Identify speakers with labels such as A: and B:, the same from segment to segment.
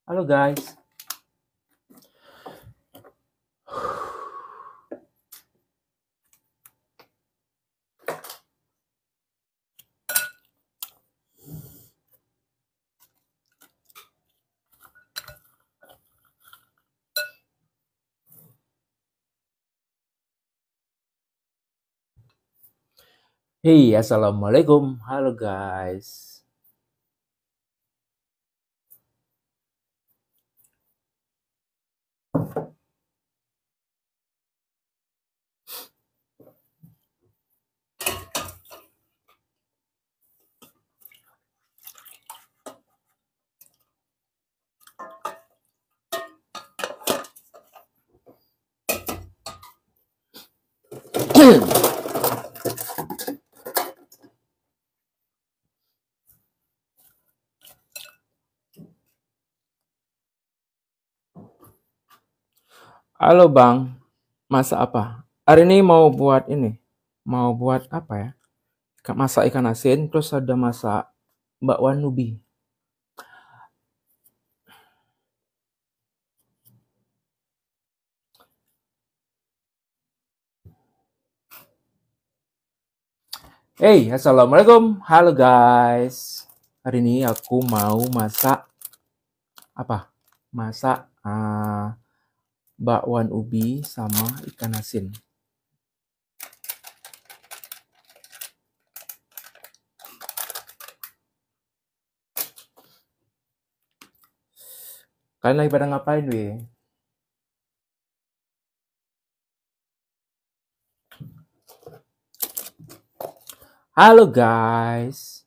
A: Halo guys. Hey, assalamualaikum. Halo guys. Halo Bang. Masak apa? Hari ini mau buat ini. Mau buat apa ya? Masak ikan asin, terus ada masak bakwan ubi. Hey, assalamualaikum. Halo guys. Hari ini aku mau masak apa? Masak bakwan ubi sama ikan asin. Kalian lagi pada ngapain, weh? Halo guys.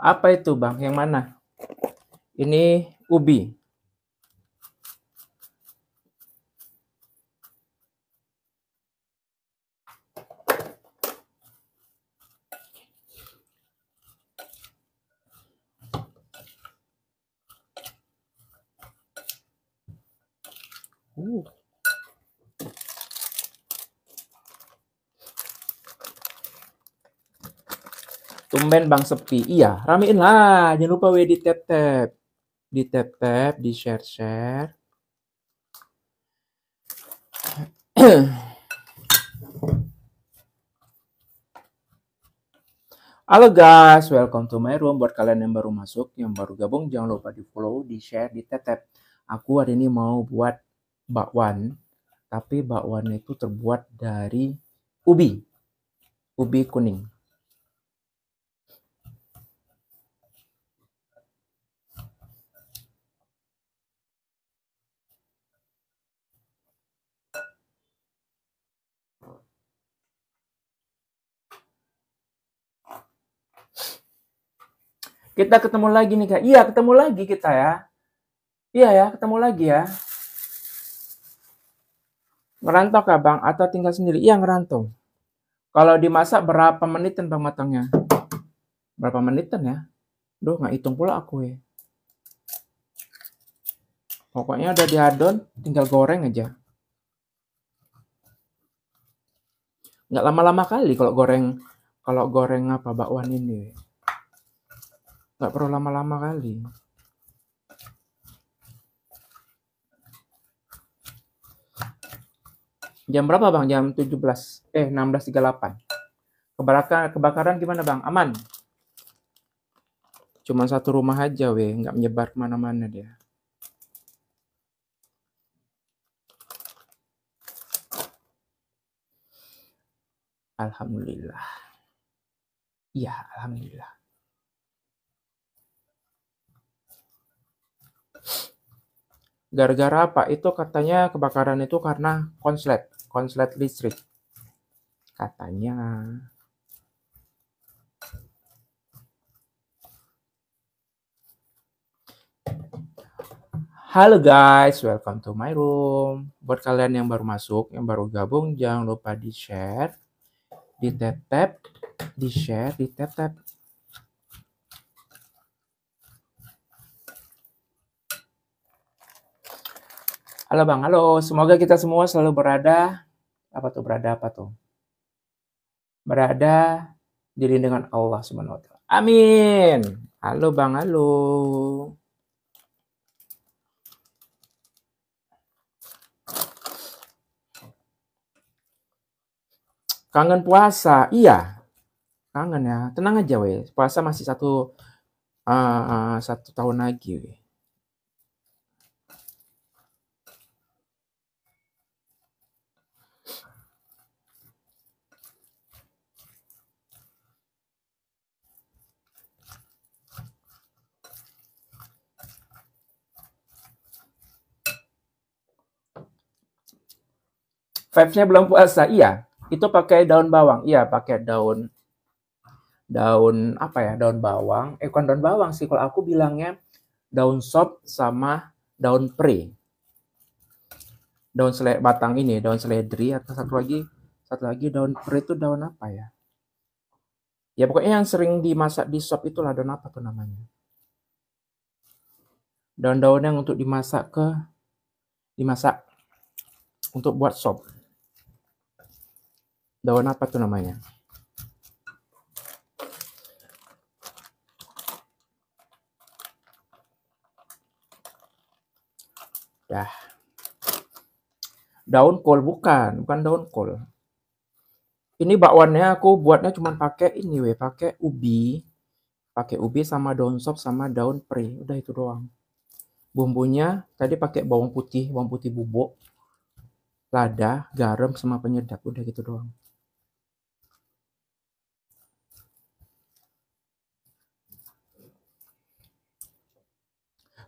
A: Apa itu, Bang? Yang mana? Ini ubi. Tumben Bang sepi. Iya, ramein lah. Jangan lupa di tap-tap. Di tap-tap, di share-share. Halo guys, welcome to my room. Buat kalian yang baru masuk, yang baru gabung, jangan lupa di follow, di share, di tap-tap. Aku hari ini mau buat bakwan. Tapi bakwan itu terbuat dari ubi. Ubi kuning. Kita ketemu lagi nih Kak. Iya, ketemu lagi kita ya. Iya ya, ketemu lagi ya. Ngerantau Kak Bang? Atau tinggal sendiri? Iya, ngerantau. Kalau dimasak berapa menitan Bang matangnya? Berapa menitan ya? Duh, nggak hitung pula aku ya. Pokoknya udah diadon, tinggal goreng aja. Nggak lama-lama kali kalau goreng apa bakwan ini. Nggak perlu lama-lama kali. Jam berapa Bang? Jam 16.38. Kebakaran gimana Bang? Aman? Cuma satu rumah aja weh, nggak menyebar kemana-mana dia. Alhamdulillah. Iya, alhamdulillah. Gara-gara apa? Itu katanya kebakaran itu karena konslet listrik. Katanya. Halo guys, welcome to my room. Buat kalian yang baru masuk, yang baru gabung, jangan lupa di-share, di tap-tap, di-share, di tap-tap. Halo Bang, halo. Semoga kita semua selalu berada apa tuh? Berada di lindungan Allah Subhanahu wa taala. Amin. Halo Bang, halo. Kangen puasa? Iya, kangen ya. Tenang aja weh. Puasa masih satu tahun lagi weh. Vibes-nya belum puasa? Iya. Itu pakai daun bawang. Iya, pakai daun daun apa ya? Daun bawang. Bukan daun bawang sih, kalau aku bilangnya daun sop sama daun pre. Daun batang ini, daun seledri, atau satu lagi daun pre itu daun apa ya? Ya pokoknya yang sering dimasak di sop itulah, daun apa tuh namanya? Daun-daun yang untuk dimasak untuk buat sop. Daun apa tuh namanya? Dah. Daun kol bukan daun kol. Ini bakwannya aku buatnya cuma pakai ini pakai ubi sama daun sop sama daun pre. Udah itu doang. Bumbunya tadi pakai bawang putih bubuk, lada, garam sama penyedap. Udah gitu doang.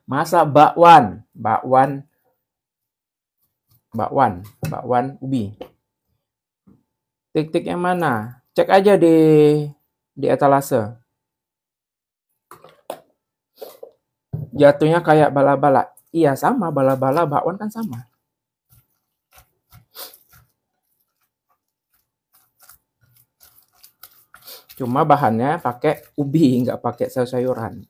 A: Masak bakwan ubi. Tik-tik yang mana? Cek aja di etalase. Jatuhnya kayak bala-bala. Iya sama, bala-bala bakwan kan sama. Cuma bahannya pakai ubi, nggak pakai sayur-sayuran.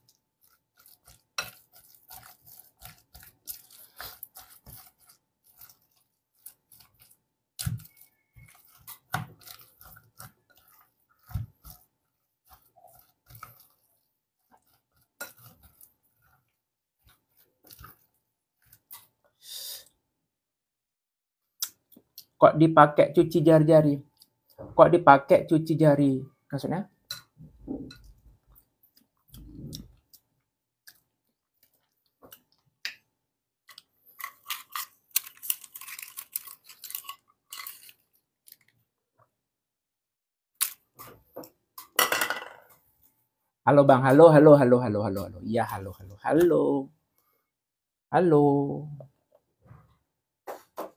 A: Kok dipakai cuci jari-jari? Kok dipakai cuci jari? Maksudnya? Halo Bang, halo. Iya, halo.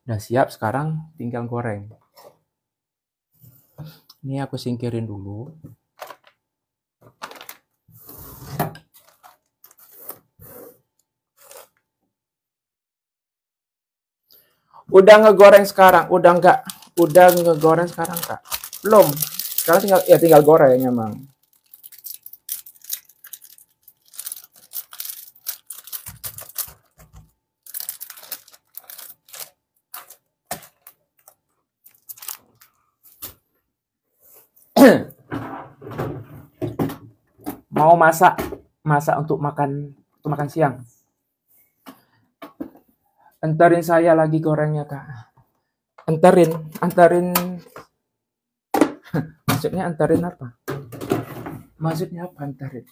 A: Udah siap, sekarang tinggal goreng. Ini aku singkirin dulu. Udah ngegoreng sekarang, udah ngegoreng sekarang Kak? Belum. Sekarang tinggal goreng emang. Mau masak untuk makan siang. Anterin saya lagi gorengnya Kak. Anterin. Maksudnya anterin apa? Maksudnya apa anterin?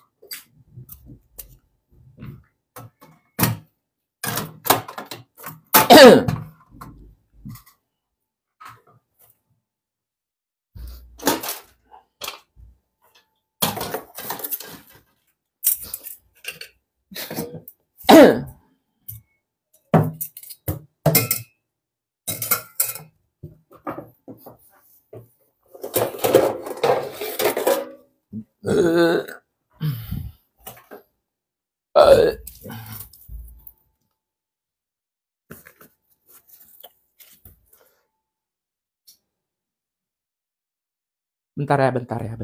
A: Bentar ya.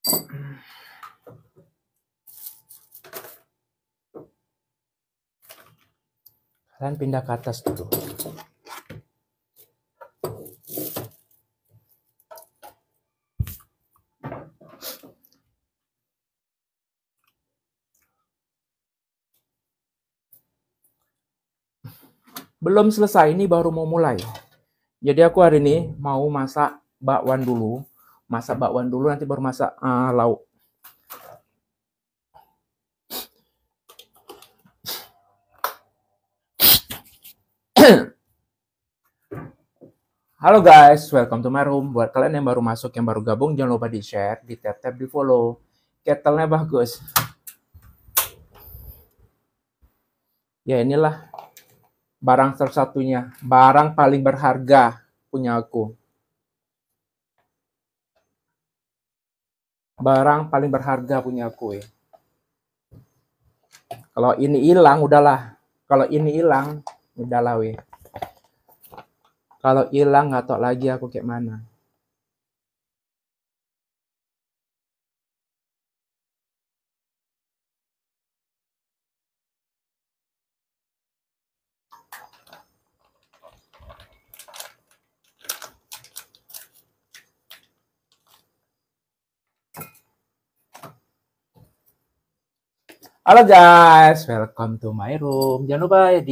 A: Kalian pindah ke atas dulu. Belum selesai, ini baru mau mulai. Jadi aku hari ini mau masak bakwan dulu. Masak bakwan dulu, nanti baru masak lauk. Halo guys, welcome to my room. Buat kalian yang baru masuk, yang baru gabung, jangan lupa di-share, di-tap-tap, di-follow. Kettle-nya bagus. Ya inilah barang salah satunya. Barang paling berharga punya aku. Barang paling berharga punya aku ya. Kalau ini hilang, udahlah. Kalau ini hilang, udahlah weh. Kalau hilang, nggak tahu lagi aku kayak mana. Halo guys, welcome to my room. Jangan lupa ya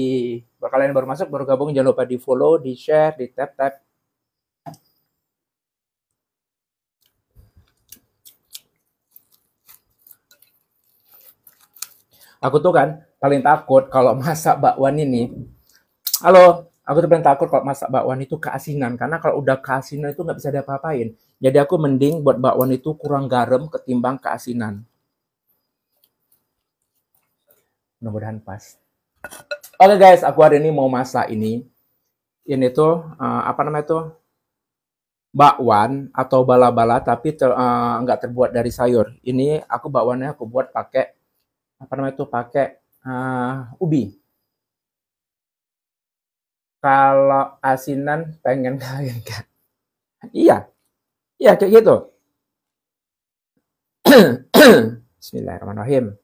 A: buat kalian yang baru masuk, baru gabung, jangan lupa di follow, di share, di tap-tap. Aku tuh kan paling takut kalau masak bakwan ini. Halo, aku tuh paling takut kalau masak bakwan itu keasinan. Karena kalau udah keasinan itu nggak bisa diapa-apain. Jadi aku mending buat bakwan itu kurang garam ketimbang keasinan. Mudah-mudahan pas. Oke guys, aku hari ini mau masak ini. Ini tuh apa namanya tuh? Bakwan atau bala-bala tapi nggak terbuat dari sayur. Ini aku bakwannya aku buat pakai apa namanya tuh? Pakai ubi. Kalau asinan pengen kalian kan? Iya, iya kayak gitu. Bismillahirrahmanirrahim.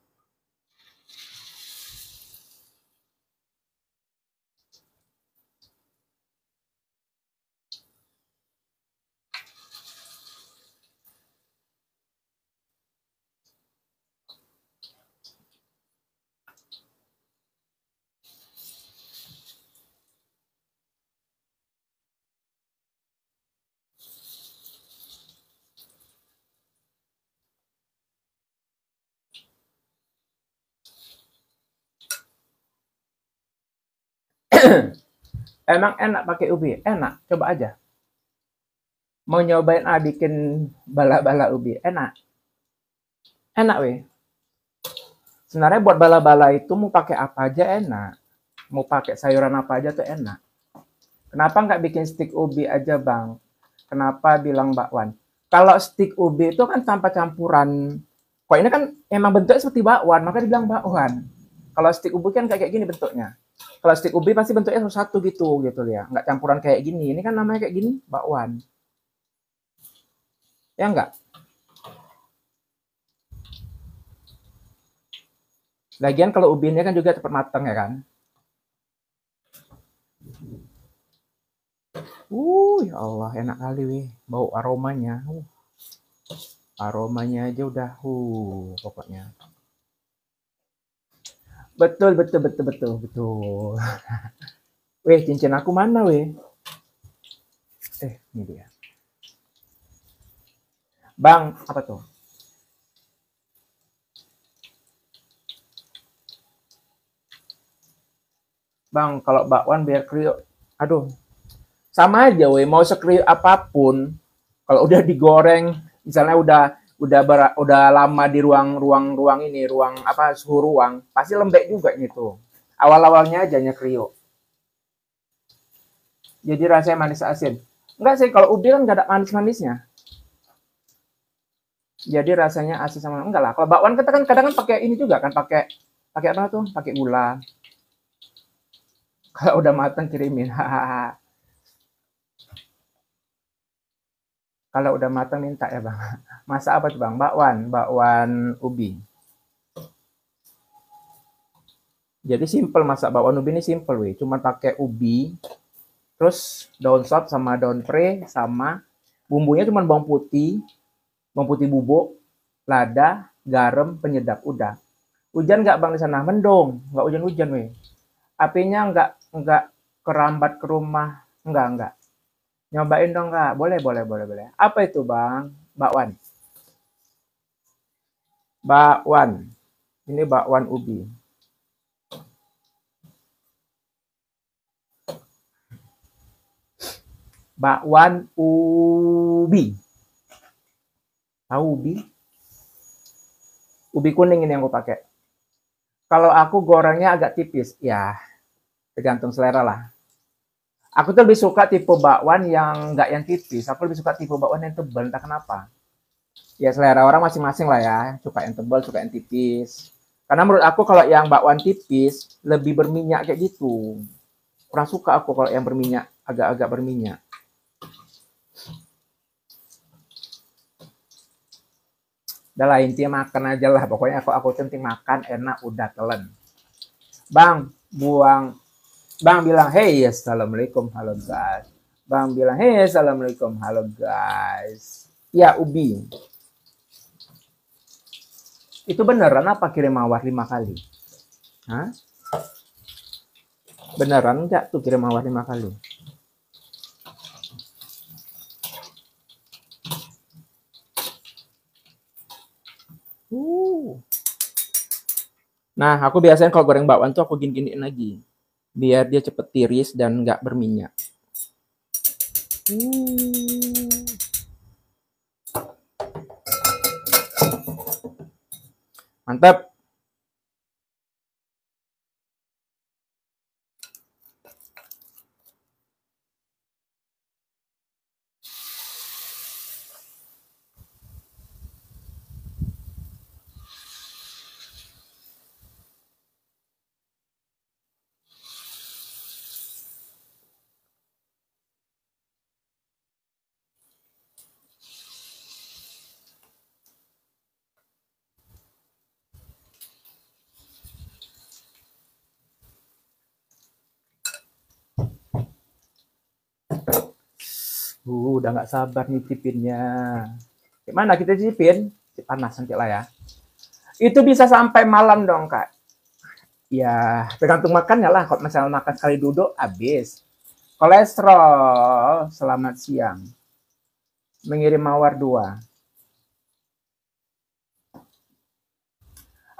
A: Emang enak pakai ubi? Enak, coba aja. Mau nyobain bikin bala-bala ubi? Enak. Enak weh. Sebenarnya buat bala-bala itu mau pakai apa aja enak. Mau pakai sayuran apa aja tuh enak. Kenapa nggak bikin stik ubi aja bang? Kenapa bilang bakwan? Kalau stik ubi itu kan tanpa campuran. Kok ini kan emang bentuknya seperti bakwan, maka dibilang bakwan. Kalau stik ubi kan kayak gini bentuknya. Kalau stik ubi pasti bentuknya satu gitu ya, nggak campuran kayak gini. Ini kan namanya kayak gini bakwan, ya nggak? Lagian kalau ubinya kan juga cepat matang ya kan? Ya Allah, enak kali wih, bau aromanya. Aromanya aja udah, pokoknya. Betul, betul, betul, betul, betul. Weh, cincin aku mana weh? Ini dia. Bang, apa tuh? Bang, kalau bakwan biar kriuk. Aduh, sama aja weh, mau sekriuk apapun, kalau udah digoreng, misalnya udah lama di ruang ini, ruang apa suhu ruang, pasti lembek juga gitu. Awal-awalnya aja kriuk. Jadi rasanya manis asin. Enggak sih, kalau ubi kan nggak ada manis-manisnya. Jadi rasanya asin sama enggak lah. Kalau bakwan kita kan kadang kan pakai ini juga kan, pakai apa tuh? Pakai gula. Kalau udah matang kirimin. Kalau udah matang minta ya bang. Masak apa tuh bang? Bakwan, bakwan ubi. Jadi simple masak bakwan ubi ini simple weh. Cuma pakai ubi, terus daun sop sama daun pre sama bumbunya cuma bawang putih bubuk, lada, garam, penyedap, udah. Hujan nggak bang di sana? Mendung, nggak hujan-hujan weh. Apinya nggak kerambat ke rumah, nggak. Nyobain dong kak, boleh. Apa itu bang? Bakwan. Bakwan. Ini bakwan ubi. Bakwan ubi. Tahu ubi? Ubi kuning ini yang gue pakai. Kalau aku gorengnya agak tipis, ya tergantung selera lah. Aku tuh lebih suka tipe bakwan yang nggak yang tipis. Aku lebih suka tipe bakwan yang tebal, entah kenapa. Ya selera orang masing-masing lah ya. Suka yang tebal, suka yang tipis. Karena menurut aku kalau yang bakwan tipis lebih berminyak kayak gitu. Kurang suka aku kalau yang berminyak, agak-agak berminyak. Udah lah intinya makan aja lah. Pokoknya aku penting makan enak udah telan. Bang, Bang bilang, hey assalamualaikum, halo guys. Bang bilang, hey assalamualaikum, halo guys. Ya ubi. Itu beneran apa kirim mawar 5 kali? Hah? Beneran nggak tuh kirim mawar 5 kali? Nah, aku biasanya kalau goreng bakwan tuh aku gini-giniin lagi. Biar dia cepet tiris dan nggak berminyak. Mantap. Udah nggak sabar nyicipinnya. Gimana kita cicipin? Panas nanti lah ya. Itu bisa sampai malam dong, Kak. Ya, tergantung makannya lah. Kalau misalnya makan sekali duduk, habis. Kolesterol, selamat siang. Mengirim mawar 2.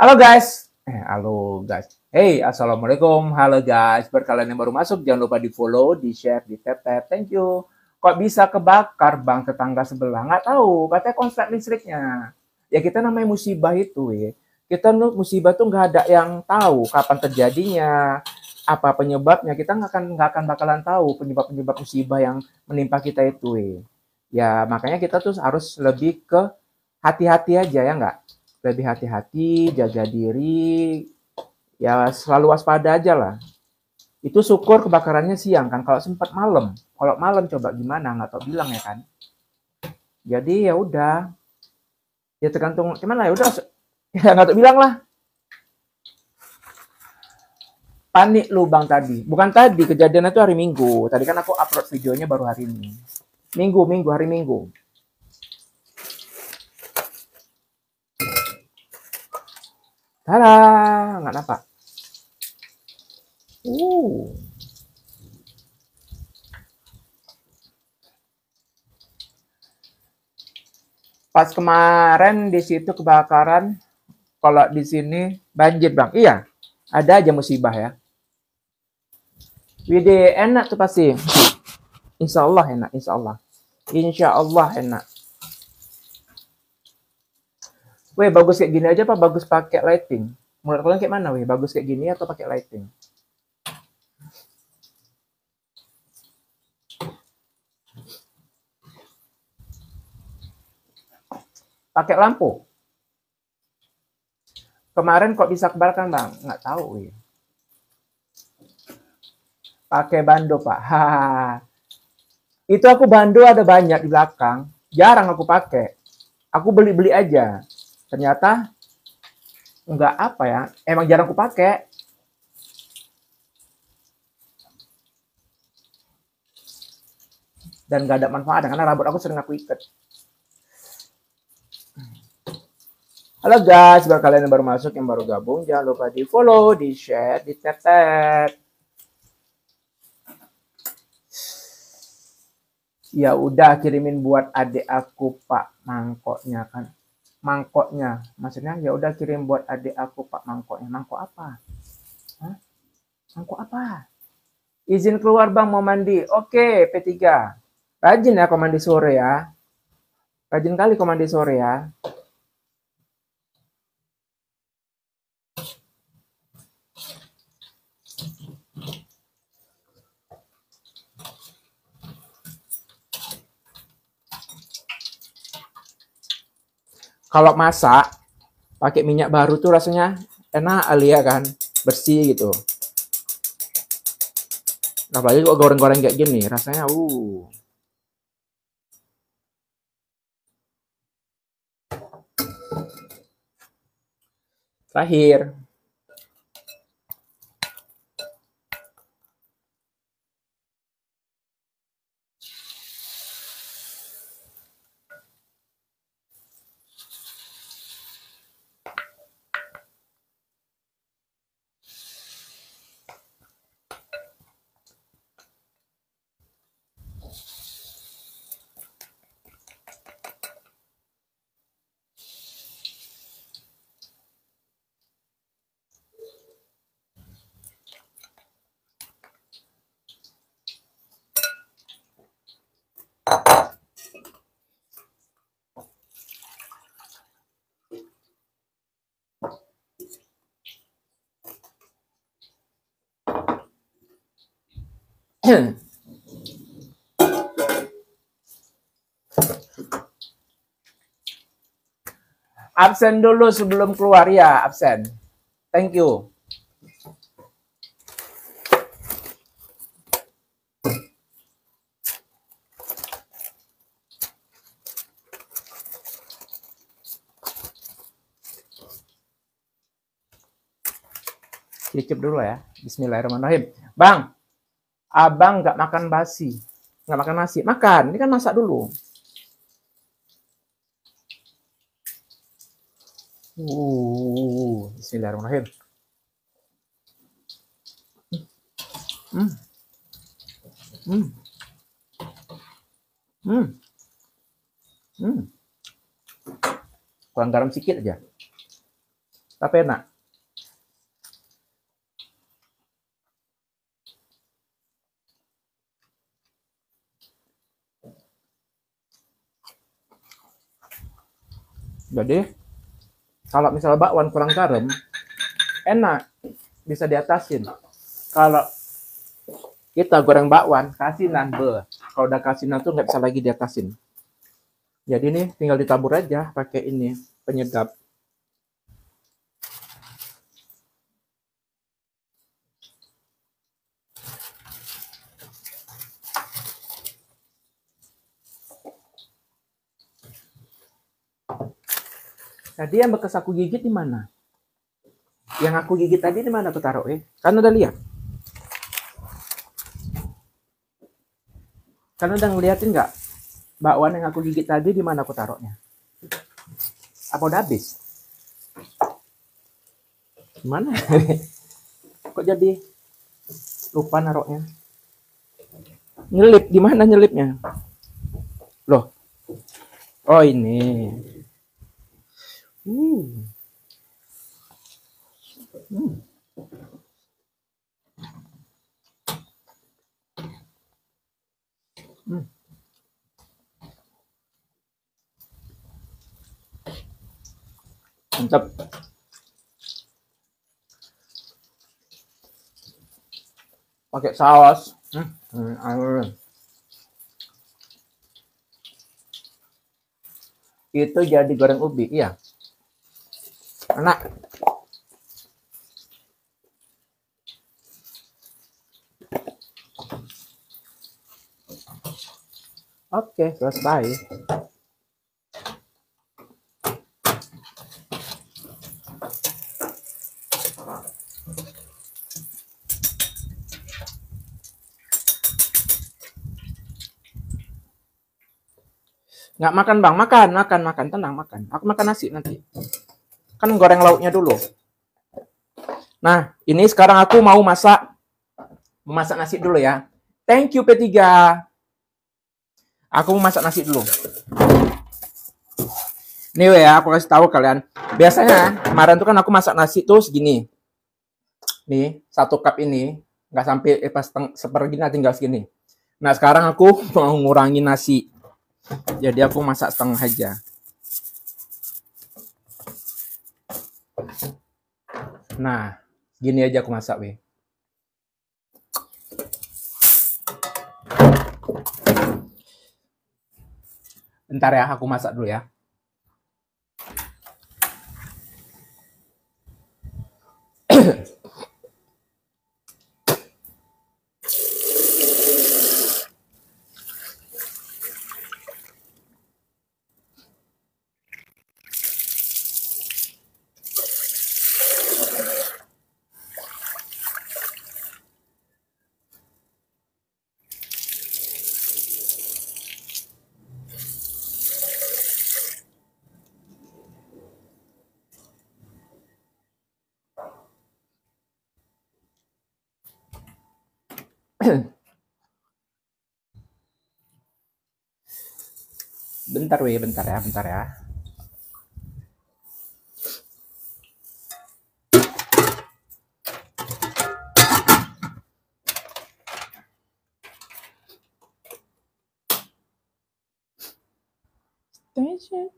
A: Halo guys. Halo guys. Hey, assalamualaikum. Halo guys. Buat kalian yang baru masuk, jangan lupa di follow, di share, di tap. Thank you. Kok bisa kebakar bang tetangga sebelah? Nggak tahu. Katanya konslet listriknya. Ya kita namanya musibah itu ya. Kita musibah tuh nggak ada yang tahu kapan terjadinya, apa penyebabnya. Kita nggak akan bakalan tahu penyebab musibah yang menimpa kita itu ya. Ya makanya kita tuh harus lebih ke hati-hati aja ya nggak? Lebih hati-hati, jaga diri, ya selalu waspada aja lah. Itu syukur kebakarannya siang kan, kalau sempat malam. Kalau malam coba gimana, nggak tahu bilang ya kan. Jadi ya udah, ya tergantung gimana ya udah, ya nggak tahu bilang lah. Panik lu bang tadi, bukan tadi kejadiannya itu hari Minggu. Tadi kan aku upload videonya baru hari ini. Hari Minggu. Tada, nggak nampak. Pas kemarin di situ kebakaran, kalau di sini banjir bang. Iya, ada aja musibah ya. Wide enak tuh pasti. Insya Allah enak, insya Allah. Insya Allah enak. Weh, bagus kayak gini aja apa bagus pakai lighting? Menurut kalian kayak mana weh? Bagus kayak gini atau pakai lighting? Pakai lampu. Kemarin kok bisa kebakaran bang? Nggak tahu weh. Pakai bando pak. Hahaha. Itu aku bando ada banyak di belakang. Jarang aku pakai. Aku beli-beli aja. Ternyata nggak apa ya, emang jarang aku pakai. Dan nggak ada manfaatnya karena rambut aku sering aku ikat. Halo guys, buat kalian yang baru masuk, yang baru gabung, jangan lupa di follow, di share, di tap. Ya udah kirimin buat adik aku Pak mangkoknya kan. Mangkoknya, maksudnya ya udah kirim buat adik aku Pak mangkoknya. Mangkok apa? Hah? Mangkok apa? Izin keluar Bang mau mandi. Oke, P3. Rajin ya kau mandi sore ya. Rajin kali kau mandi sore ya. Kalau masak pakai minyak baru tuh rasanya enak alia kan, bersih gitu. Apalagi kok goreng-goreng kayak gini, rasanya Terakhir, absen dulu sebelum keluar ya, absen. Thank you. Cicip dulu ya. Bismillahirrahmanirrahim. Bang, abang nggak makan basi. Nggak makan nasi. Makan, ini kan masak dulu. Bismillahirrahmanirrahim. Hmm. Hmm. Hmm. Hmm. Kurang garam sedikit aja. Tapi enak. Jadi, kalau misalnya bakwan kurang garam, enak. Bisa diatasin. Kalau kita goreng bakwan, kasinan. Kalau udah kasinan tuh nggak bisa lagi diatasin. Jadi ini tinggal ditabur aja pakai ini, penyedap. Tadi yang bekas aku gigit di mana? Yang aku gigit tadi di mana aku taruh Kan udah lihat. Kan udah ngeliatin nggak? Bakwan yang aku gigit tadi di mana aku taruhnya? Apa udah habis? Gimana? Kok jadi lupa naruhnya? Nyelip, di mana nyelipnya? Loh. Oh ini. Hmm. Hmm. Mantap. Pakai saus. Itu jadi goreng ubi, iya. Enak. Oke, selesai. Nggak makan bang, makan, tenang makan. Aku makan nasi nanti. Kan goreng lauknya dulu. Nah, ini sekarang aku mau masak nasi dulu ya. Thank you P3. Aku mau masak nasi dulu. Nih ya, aku kasih tahu kalian. Biasanya kemarin tuh kan aku masak nasi tuh segini. Nih, 1 cup ini nggak sampai pas sepertiganya tinggal segini. Nah, sekarang aku mau ngurangin nasi. Jadi aku masak setengah aja. Nah, gini aja aku masak, weh. Bentar ya, aku masak dulu ya. Bentar, weh, bentar ya. Thank you.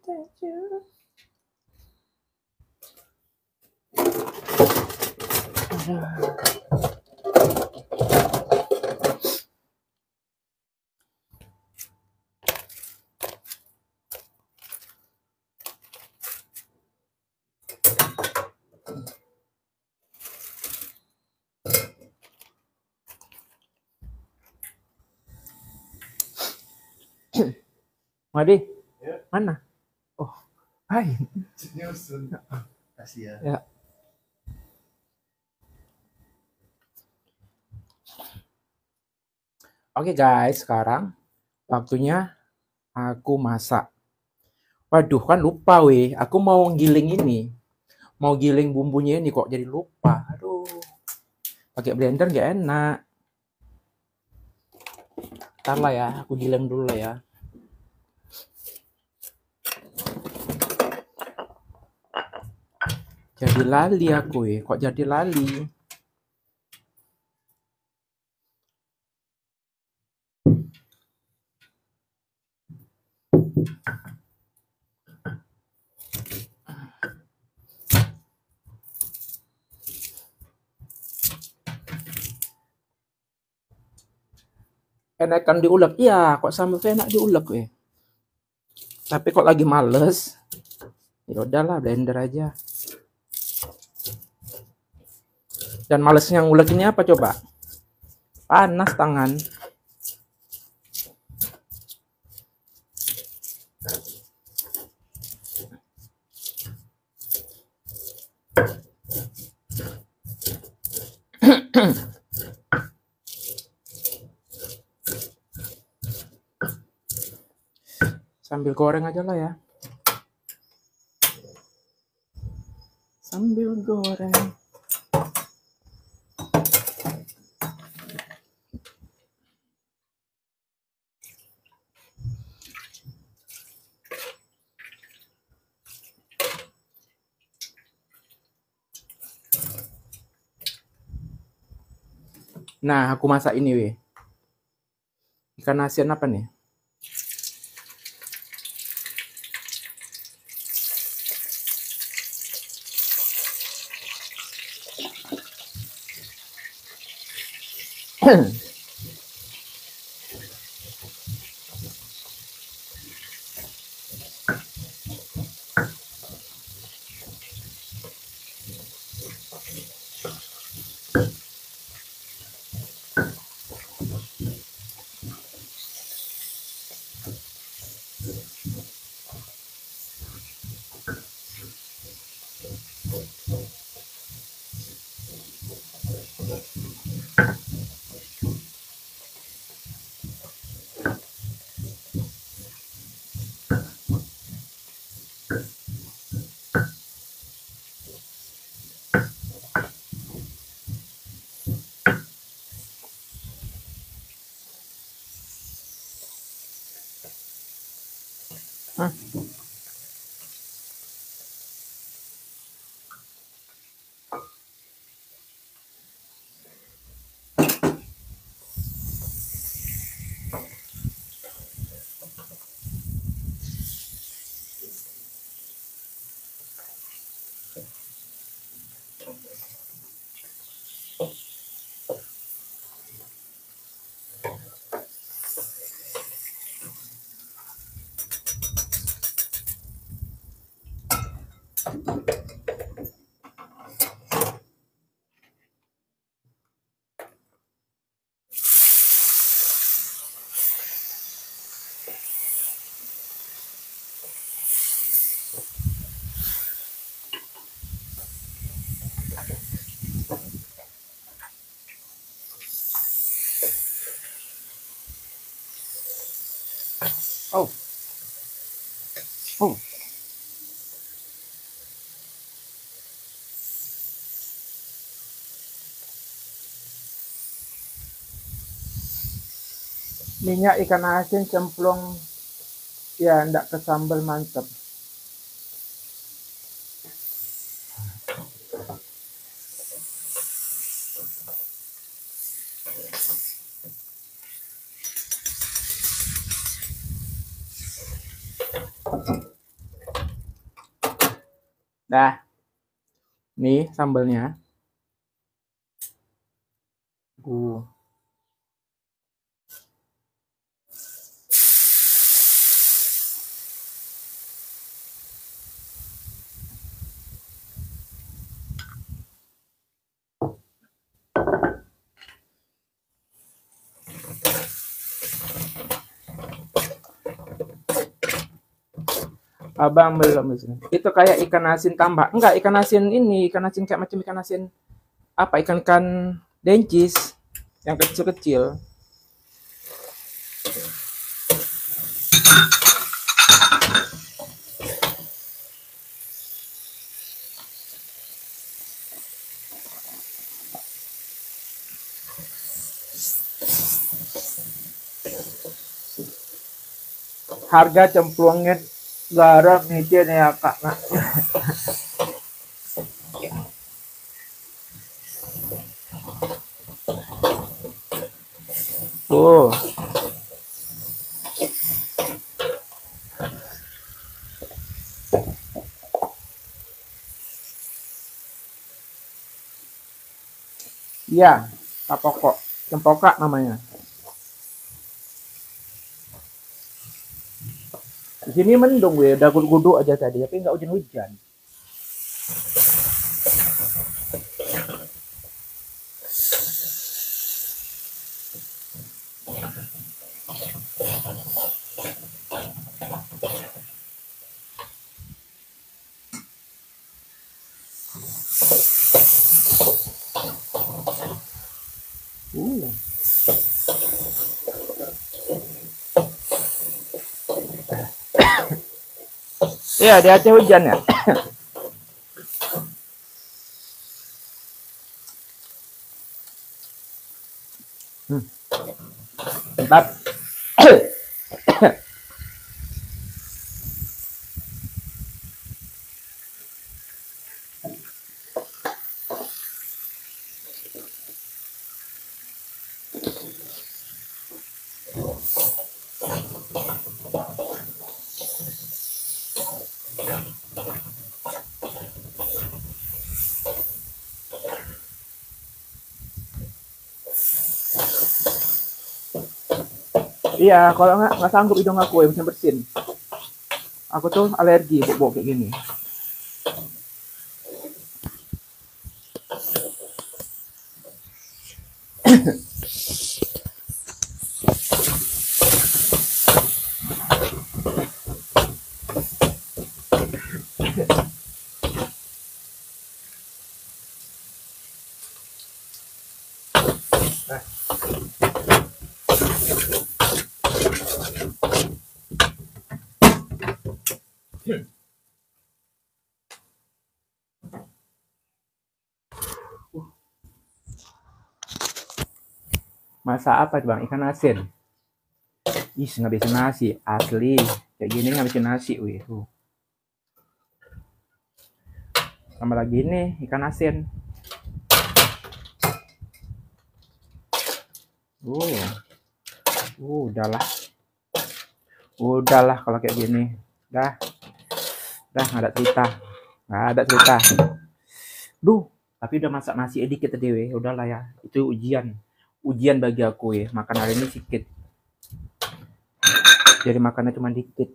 A: Madi, ya. Mana? Oh, hai. Kasih ya. Ya. Oke guys, sekarang waktunya aku masak. Waduh, kan lupa weh. Aku mau giling ini. Mau giling bumbunya ini kok jadi lupa. Aduh. Pakai blender nggak enak. Ntar lah ya, aku giling dulu lah ya. Jadi lali aku kok jadi lali. Enakan diulek, iya kok sama enak diulek Tapi kok lagi males, ya udahlah blender aja. Dan malesnya ngulek ini apa coba? Panas tangan. Sambil goreng aja lah ya. Sambil goreng. Nah, aku masak ini weh. Ikan asin apa nih? Oh, oh. Minyak ikan asin cemplung ya ndak ke sambal mantep. Dah, nih sambalnya. Abang belum di sini. Itu kayak ikan asin tambak. Enggak, ikan asin ini, ikan asin kayak macam ikan asin apa? Ikan-ikan dencis yang kecil-kecil. Harga cemplungnya garam micin ya kak. Nah. Tuh. Iya, kapokok, cempokak namanya. Di sini mendung gue, udah gudu aja tadi, tapi nggak hujan-hujan. Iya, di Aceh hujan ya. Mantap. Iya, kalau nggak sanggup hidung aku ya bisa bersin. Aku tuh alergi bau kayak gini. Masak apa bang? Ikan asin. Ih, nggak bisa nasi asli. Kayak gini ngabisin nasi, wih. Tuh. Tambah lagi nih ikan asin. Udahlah. Udahlah kalau kayak gini. Dah nggak ada cerita. Nggak ada cerita. Duh, tapi udah masak nasi dikit tadi, weh. Udahlah ya. Itu ujian. Ujian bagi aku ya. Makan hari ini sedikit. Jadi makannya cuma dikit.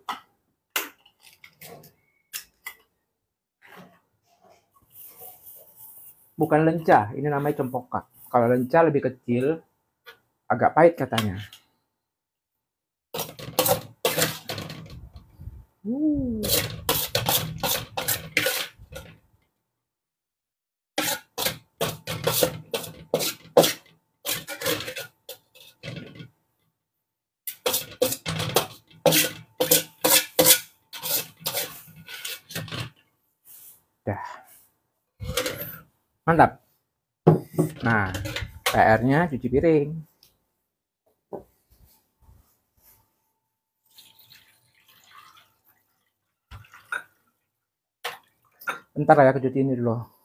A: Bukan lenca, ini namanya cempokak. Kalau lenca lebih kecil, agak pahit katanya. Dah. Mantap. Nah, PR-nya cuci piring. Bentar ya, aku cuci ini dulu.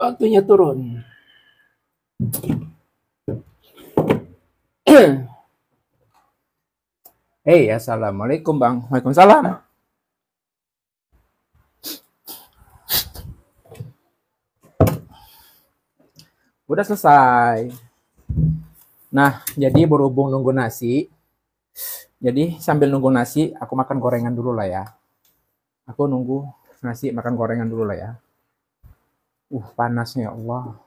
A: Waktunya turun. Hey, assalamualaikum bang. Waalaikumsalam. Udah selesai. Nah, jadi berhubung nunggu nasi, jadi sambil nunggu nasi, aku makan gorengan dulu lah ya. Aku nunggu nasi, makan gorengan dulu lah ya. Panasnya ya Allah.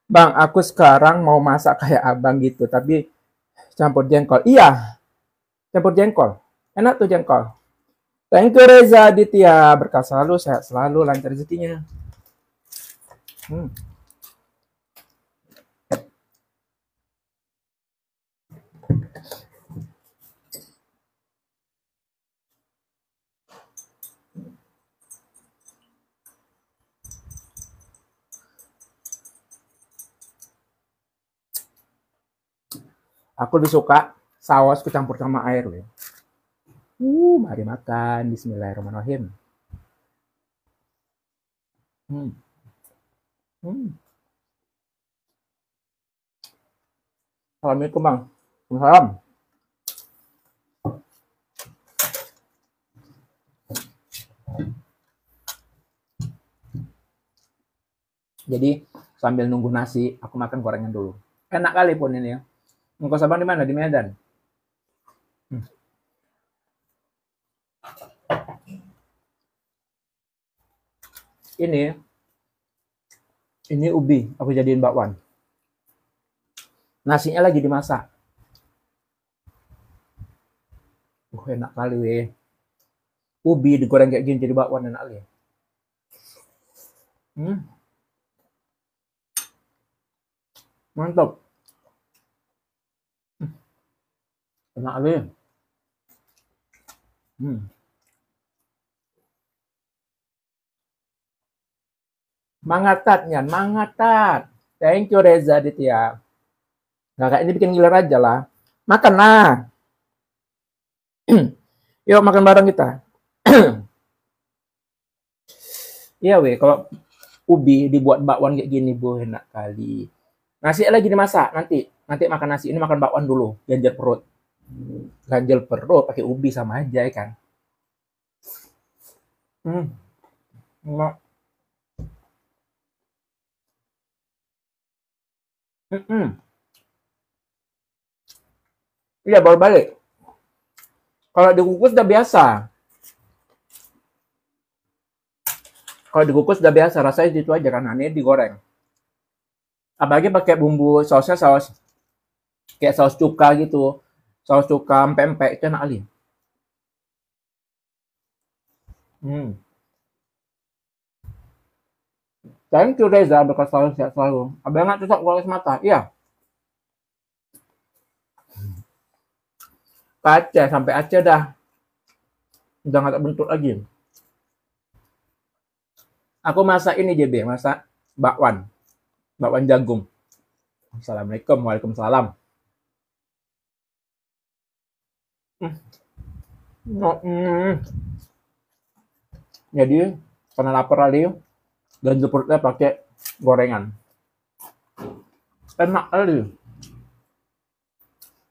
A: Bang, aku sekarang mau masak kayak abang gitu, tapi campur jengkol. Iya, campur jengkol. Enak tuh jengkol. Thank you Reza Aditya, berkah selalu, sehat selalu, lancar rezekinya. Aku lebih suka saus kecampur sama air. Mari makan. Bismillahirrahmanirrahim. Hmm. Hmm. Assalamualaikum Bang. Salam. Jadi sambil nunggu nasi, aku makan gorengan dulu. Enak kali pun ini ya. Engkau Sabang di mana? Di Medan. Ini ubi, aku jadiin bakwan. Nasinya lagi dimasak. Enak kali weh. Ubi digoreng kayak gini jadi bakwan enak kali. Mantap. Enak kali. Mangatat Nyan, mangatat. Thank you Reza Ditya. Nah, kayak ini bikin ngiler aja lah. Makan lah. Yuk makan bareng kita. Iya weh, kalau ubi dibuat bakwan kayak gini, bu, enak kali. Nasi lagi dimasak, nanti makan nasi, ini makan bakwan dulu, ganjel perut. Ganjel perut pakai ubi sama aja ya kan. Enggak. Iya, baru balik. Kalau dikukus udah biasa. Kalau dikukus udah biasa, rasanya itu aja kan, ini digoreng. Apalagi pakai bumbu sausnya saus kayak saus cuka gitu. Saus cuka pempek itu enak kali. Thank you Reza, berkat selalu sehat selalu. Abang nggak cocok kualitas mata, iya. Ke Aceh, sampai Aceh dah. Udah nggak bentuk lagi. Aku masak ini JB, masak bakwan. Bakwan jagung. Assalamualaikum, waalaikumsalam. Jadi, karena lapar kali, dan perutnya pakai gorengan. Enak kali.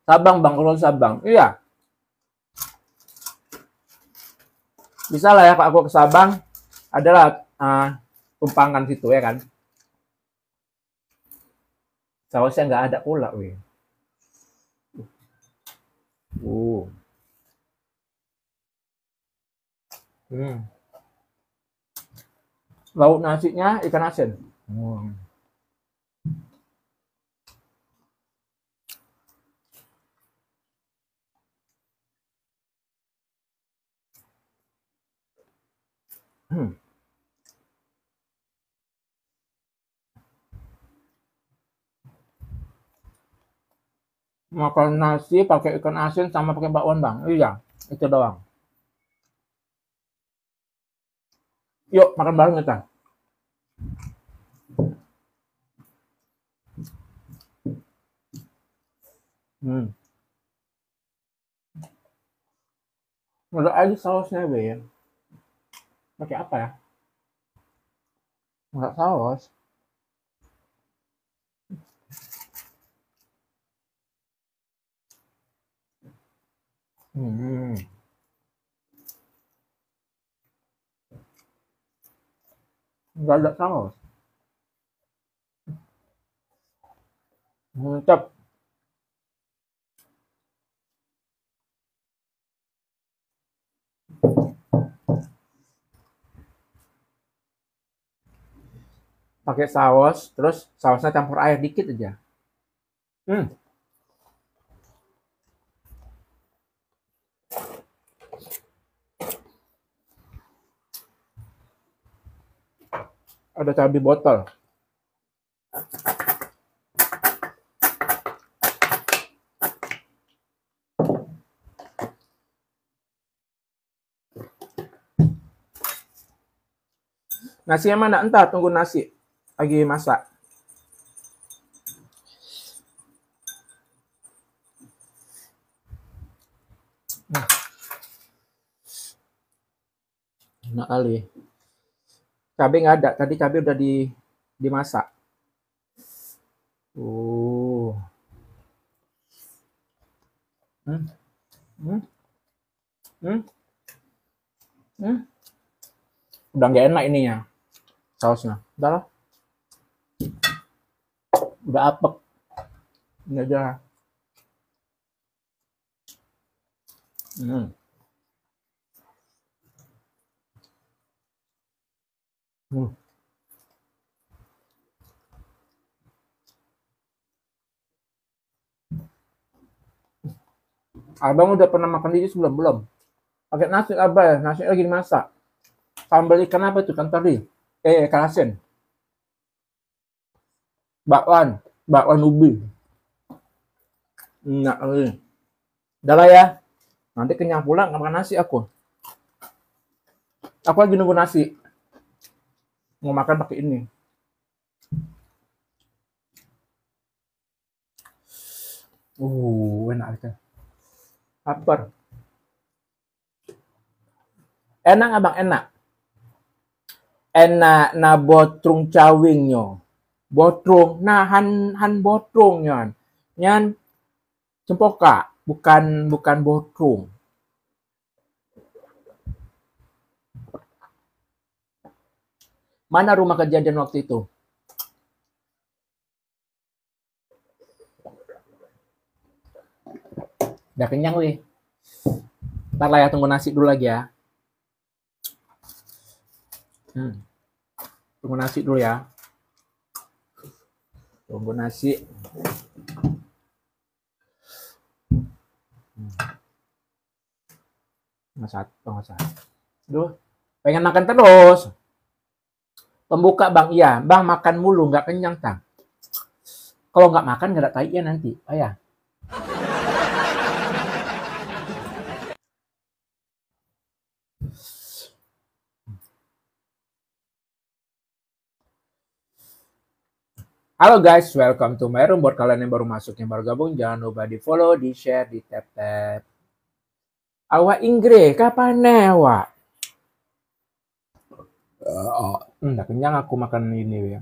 A: Sabang Bang, kalau Sabang. Iya. Bisa lah ya kalau aku ke Sabang, adalah tumpangan situ ya kan. Sausnya nggak ada pula, weh. Lauk nasinya ikan asin. Makan nasi pakai ikan asin sama pakai bakwan Bang. Iya, itu doang. Yuk makan bareng kita. Ada aja sausnya, Ben. Pakai apa ya? Enggak saus. Enggak ada saus. Mantap. Pakai saus, terus sausnya campur air dikit aja. Ada cabai botol. Nasi yang mana? Entar tunggu nasi. Lagi masak. Enak kali. Cabai nggak ada. Tadi cabai udah dimasak. Hmm. Hmm. Hmm. Hmm. Udah nggak enak ininya. Sausnya. Udah lah. Udah apek. Ini aja. Abang udah pernah makan ini sebelum? Belum. Pakai nasi apa ya? Nasi lagi dimasak. Sambal ikan apa itu? Ikan teri. Ikan asin. Bakwan ubi. Enak kali. Udah lah ya. Nanti kenyang pulang nggak makan nasi aku. Aku lagi nunggu nasi. Mau makan pakai ini. Enak itu. Lapar. Enak abang, enak. Enak na botrung cawingnya. Botrung, nah han botrung nyan. Nyan cempoka, bukan botrung. Mana rumah kejadian waktu itu? Udah kenyang weh. Ntar lah ya, tunggu nasi dulu lagi ya. Tunggu nasi dulu ya. Tunggu nasi. Nggak Duh, pengen makan terus. Pembuka bang, iya. Bang makan mulu, nggak kenyang tang. Kalau nggak makan nggak ada tainya nanti. Ayah. Halo guys, welcome to my room. Buat kalian yang baru masuk, yang baru gabung, jangan lupa di follow, di share, di tap-tap. Awak Inggris, kapan awak? Nggak kenyang aku makan ini ya.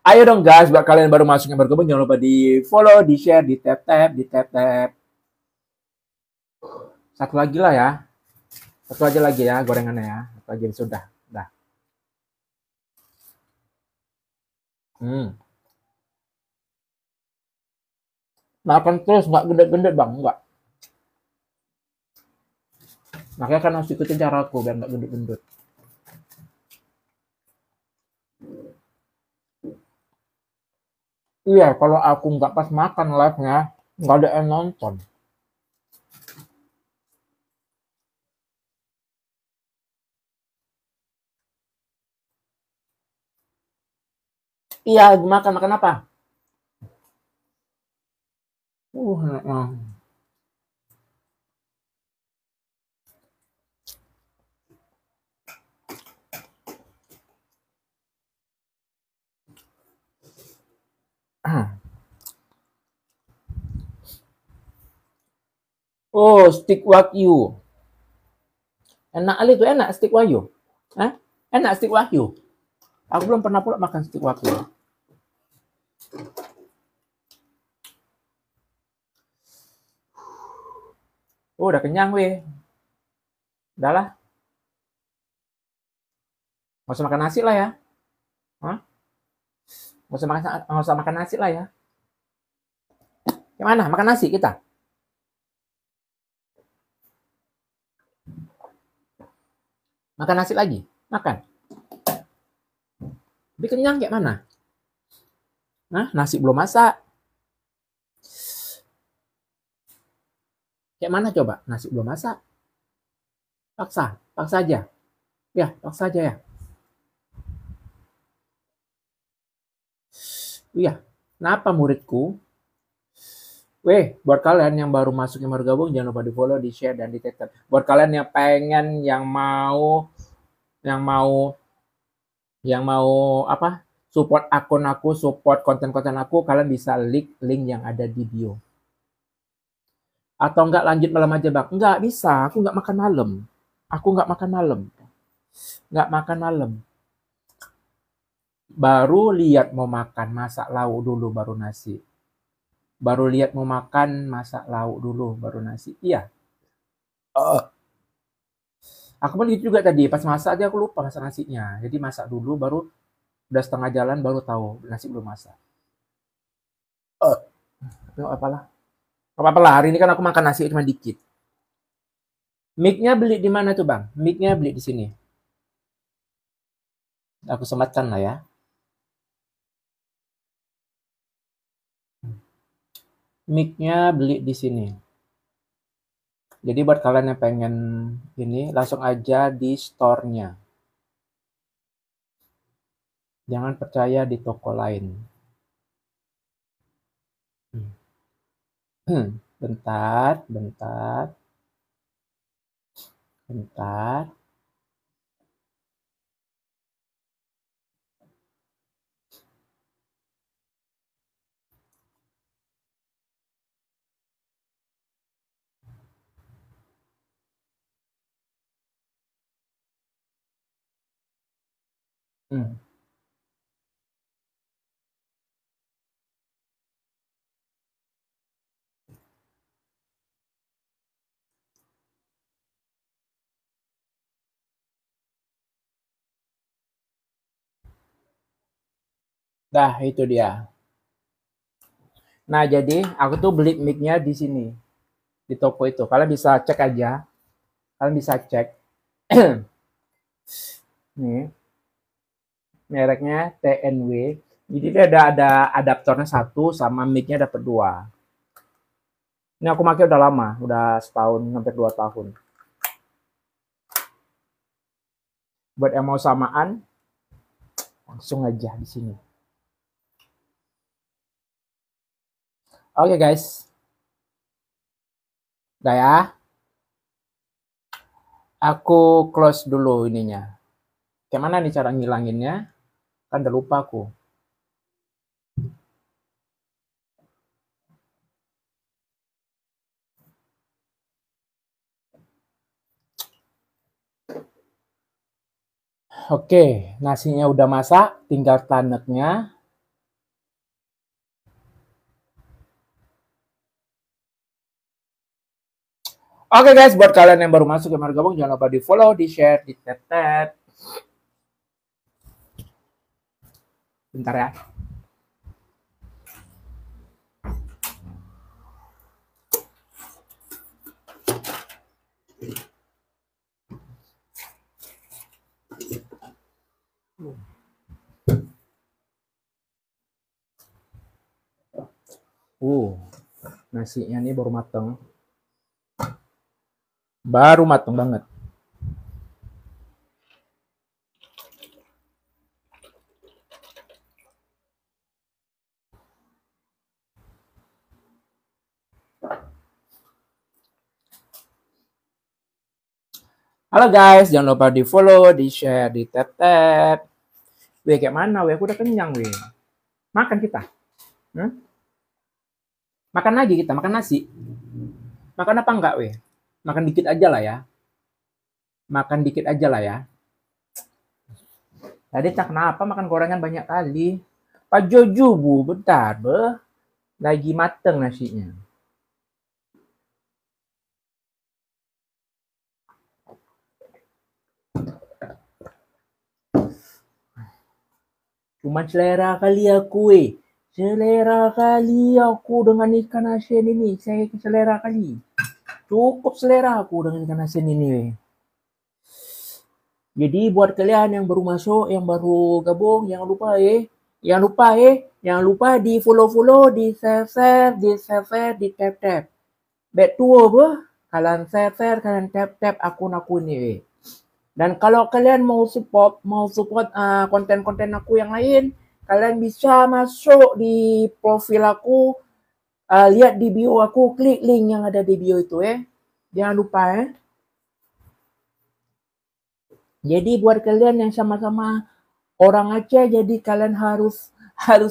A: Ayo dong guys, buat kalian yang baru masuk, yang baru gabung, jangan lupa di follow, di share, di tap-tap, di tap-tap. Satu lagi lah ya. Satu aja lagi ya gorengannya ya. Satu aja sudah. Dah. Makan terus nggak gendut-gendut bang, nggak. Makanya kan harus ikutin caraku biar nggak gendut-gendut. Iya, kalau aku nggak pas makan live-nya, nggak ada yang nonton. Iya, makan apa? Enak. Oh, stick wagyu. Enak kali itu, enak stick wagyu. Hah? Enak stick wagyu. Aku belum pernah pula makan stick wagyu. Udah kenyang weh. Udah lah. Nggak usah makan nasi lah ya. Hah? Nggak usah makan nasi lah ya. Yang mana? Makan nasi kita? Makan nasi lagi? Makan. Tapi kenyang kayak mana? Nah, nasi belum masak. Kayak mana coba? Nasi belum masak. Paksa aja. Ya, paksa aja ya. Iya, kenapa muridku? Buat kalian yang baru masuk, yang baru gabung, jangan lupa di follow, di share, dan di tag. Buat kalian yang pengen, yang mau, yang mau apa? Support akun aku, support konten-konten aku, kalian bisa link yang ada di bio. Atau enggak lanjut malam aja bang? Enggak bisa, aku enggak makan malam. Aku enggak makan malam. Enggak makan malam. Baru lihat mau makan, masak lauk dulu baru nasi. Baru lihat mau makan, masak lauk dulu baru nasi. Iya. Aku pun gitu juga tadi, pas masak aja aku lupa masak nasinya. Jadi masak dulu baru udah setengah jalan baru tahu nasi belum masak. Enggak apalah. Enggak apa-apa, hari ini kan aku makan nasi cuma dikit. Mic-nya beli di mana tuh, Bang? Mic-nya beli di sini. Aku sematkan lah ya. Mic-nya beli di sini. Jadi buat kalian yang pengen ini, langsung aja di store-nya. Jangan percaya di toko lain. Bentar. Dah, itu dia. Nah, jadi aku tuh beli mic-nya di sini, di toko itu. Kalian bisa cek aja. Kalian bisa cek. Nih, mereknya TNW. Jadi dia ada adaptornya satu sama mic-nya dapat dua. Ini aku pakai udah lama, udah setahun hampir 2 tahun. Buat yang mau samaan, langsung aja di sini. Oke guys, udah ya. Aku close dulu ininya. Gimana nih cara ngilanginnya? Kan udah lupa aku. Oke, nasinya udah masak, tinggal taneknya. Oke guys, buat kalian yang baru masuk, yang baru gabung, jangan lupa di follow, di share, di tap. Bentar ya. Nasinya nih baru mateng. Baru mateng banget. Halo guys, jangan lupa di follow, di share, di tap. Kayak mana aku udah kenyang Makan kita. Makan lagi kita, makan nasi. Makan apa enggak Makan dikit aja lah ya. Makan dikit aja lah ya. Tadi tak kenapa makan gorengan banyak kali. Pak Jojo bu, bentar lagi mateng nasinya. Cuma selera kali aku Selera kali aku dengan ikan asin ini. Saya selera kali. Cukup selera aku dengan ikan asin ini Jadi buat kalian yang baru masuk, yang baru gabung, jangan lupa Jangan lupa di follow, di share, di tap. Bet tua apa? kalian share, kalian tap akun aku ini weh. Dan kalau kalian mau support konten-konten aku yang lain, kalian bisa masuk di profil aku, lihat di bio aku, klik link yang ada di bio itu Jangan lupa Jadi buat kalian yang sama-sama orang Aceh, jadi kalian harus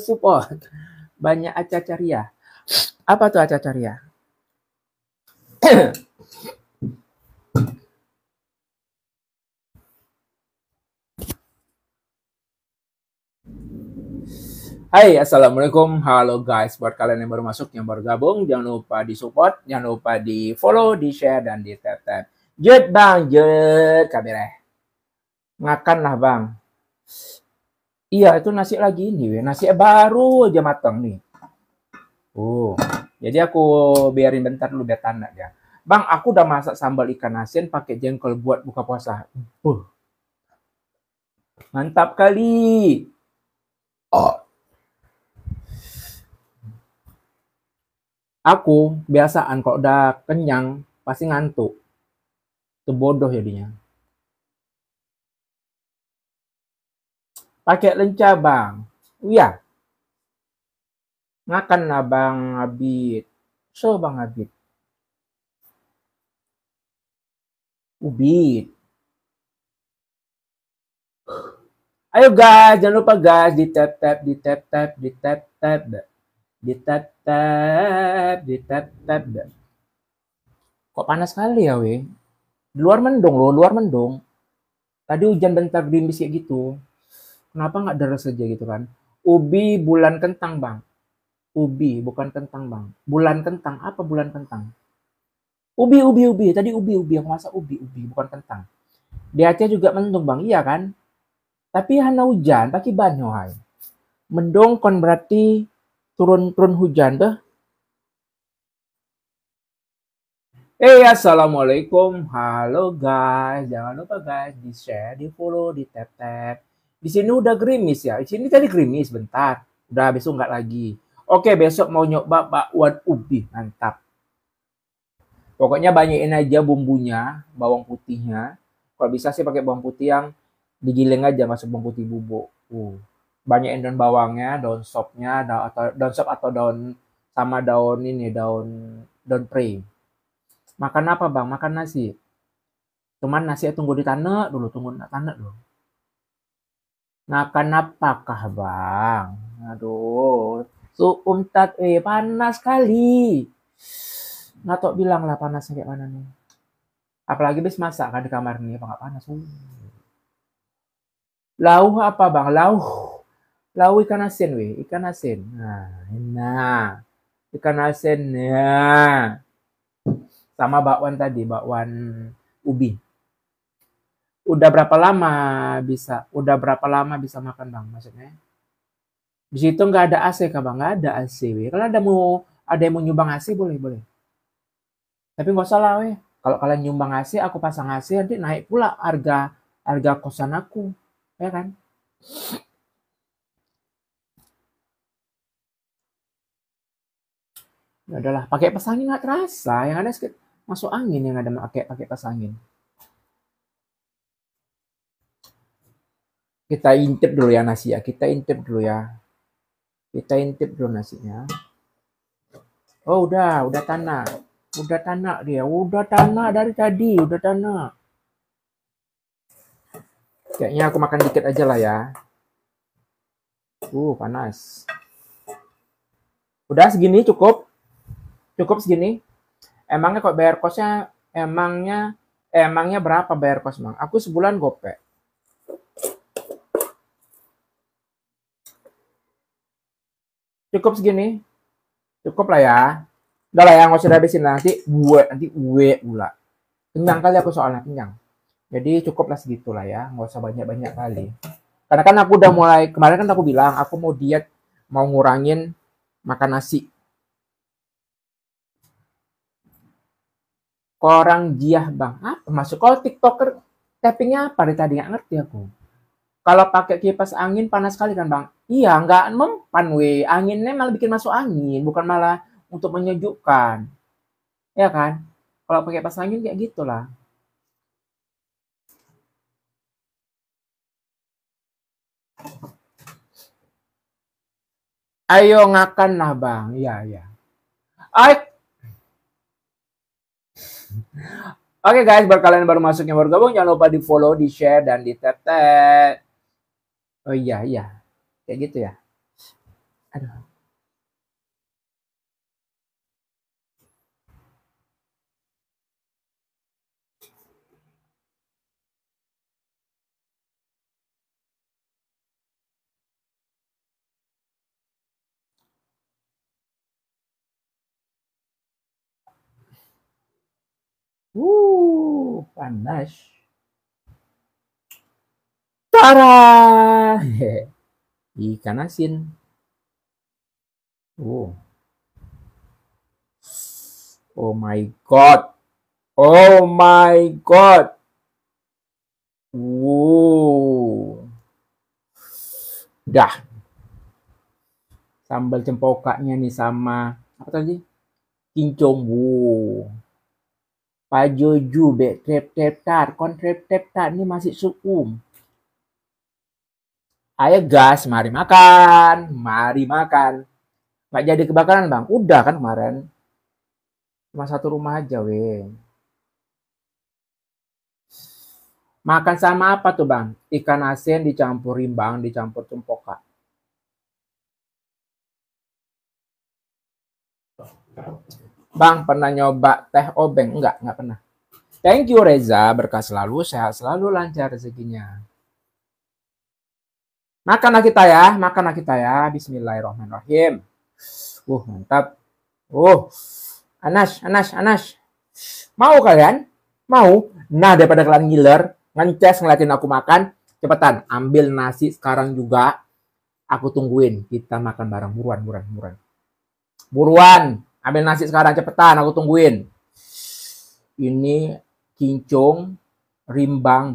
A: support. Banyak Aceh Caria. Apa tuh Aceh Caria? Hai, assalamualaikum, halo guys. Buat kalian yang baru masuk, yang baru gabung, jangan lupa di support, jangan lupa di follow, di share, dan di tap. Jet bang, jet kabireh. Ngakan lah bang. Iya, itu nasi lagi nih, nasi baru aja matang nih. Jadi aku biarin bentar dulu biar tanak ya. Bang, aku udah masak sambal ikan asin pakai jengkol buat buka puasa. Mantap kali. Aku biasaan kalau udah kenyang pasti ngantuk. Itu bodoh jadinya. Pakai lenca bang. Iya. Ngakan lah bang Abid. So bang Abid. Ubid. Ayo guys, jangan lupa guys di tap, di tap, di tap, di tap. Kok panas sekali ya weh? Di luar mendung loh, luar mendung. Tadi hujan bentar gerimis kayak gitu. Kenapa nggak deras saja gitu kan? Ubi bulan kentang bang. Ubi bukan kentang bang. Bulan kentang apa bulan kentang? Ubi. Tadi ubi. Yang masak ubi bukan kentang. Di Aceh juga mendung bang, iya kan? Tapi hanya hujan, pakai banyo hai. Mendung kon berarti turun hujan tuh. Assalamualaikum. Halo guys. Jangan lupa guys di share, di follow, di tap. Di sini udah gerimis ya. Di sini tadi gerimis bentar. Udah besok nggak lagi. Oke, besok mau nyoba bakwan ubi. Mantap. Pokoknya banyakin aja bumbunya, bawang putihnya. Kalau bisa sih pakai bawang putih yang digiling aja, masuk bawang putih bubuk. Banyakin daun bawangnya, daun sopnya, daun sop atau daun sama daun ini, daun pre. Makan apa bang? Makan nasi. Cuman nasi tunggu ditanek dulu, Makan apakah bang? Aduh, tat panas kali. Natok bilang lah panasnya kayak mana nih. Apalagi bis masak kan di kamar nih, apa nggak panas? Lauh apa bang? Lauh ikan asin weh, ikan asin. Nah, ikan asin ya. Sama bakwan tadi, bakwan ubi. Udah berapa lama bisa makan bang maksudnya? Di situ nggak ada AC kah bang? Nggak ada AC weh. Kalau ada yang mau nyumbang AC boleh. Tapi nggak usah lah weh. Kalau kalian nyumbang AC, aku pasang AC nanti naik pula harga kosan aku, ya kan? Ya udahlah, pakai kipas angin nggak terasa. Yang ada masuk angin yang ada pakai kipas angin. Kita intip dulu ya nasi ya. Kita intip dulu nasinya. Oh udah tanah. Udah tanah dia. Udah tanah dari tadi. Udah tanah. Kayaknya aku makan dikit aja lah ya. Panas. Udah segini cukup. Cukup segini. Emangnya kok bayar kosnya emangnya berapa bayar kos, Bang? Aku sebulan gopek. Cukup segini. Cukup lah ya. Udah lah ya, nggak usah habisin nanti gue pula. Kenyang kali aku soalnya kenyang. Jadi cukuplah segitu lah ya, nggak usah banyak-banyak kali. Karena kan aku udah mulai, kemarin kan aku bilang aku mau diet, mau ngurangin makan nasi. Orang jiah bang, apa masuk? Kalau tiktoker tappingnya apa dari tadi nggak ngerti aku. Kalau pakai kipas angin panas sekali kan bang? Iya, nggak mempan weh. Anginnya malah bikin masuk angin, bukan malah untuk menyejukkan. Ya kan? Kalau pakai kipas angin kayak gitulah. Ayo ngakan lah bang, iya iya. Oke guys, buat kalian yang baru masuk yang baru gabung, jangan lupa di follow, di share, dan di tap. Oh iya iya, kayak gitu ya. Aduh. Panas. Tara! Ikan asin. Oh my god. Oh my god. Dah. Sambal cempokaknya nih sama apa tadi? Kincong. Pajoju, be trep tar, kon trep tar ini masih sukum. Ayo gas, mari makan, mari makan. Nggak jadi kebakaran bang, udah kan kemarin. Cuma satu rumah aja weh. Makan sama apa tuh bang? Ikan asin dicampur rimbang, dicampur cempokak. Bang, pernah nyoba teh obeng? Enggak pernah. Thank you Reza, berkah selalu, sehat selalu, lancar rezekinya. Makanlah kita ya, makanlah kita ya. Bismillahirrahmanirrahim. Mantap. Anas. Mau kalian? Mau? Nah, daripada kalian ngiler, ngences ngeliatin aku makan, cepetan ambil nasi sekarang juga. Aku tungguin. Kita makan bareng. Buruan. Ambil nasi sekarang, cepetan. Aku tungguin. Ini kincung, rimbang.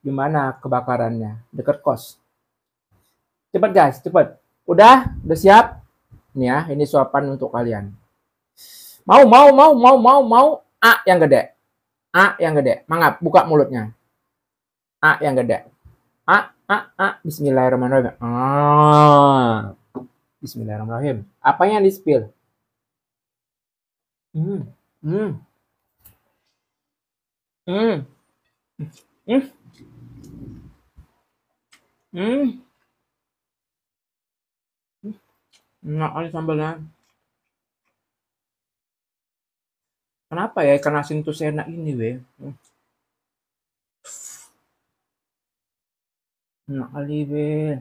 A: Gimana kebakarannya? Deket kos. Cepet guys, cepet. Udah siap? Nih ya, ini suapan untuk kalian. Mau. A yang gede. A yang gede. Mangap, buka mulutnya. A yang gede. A. Bismillahirrahmanirrahim. Bismillahirrahmanirrahim. Apa yang di-spill? Hmm. Hmm. Hmm. Hmm. Hmm. Enak kali sambalnya. Kenapa ya ikan asin tuh seenak ini, weh? Enak kali, weh.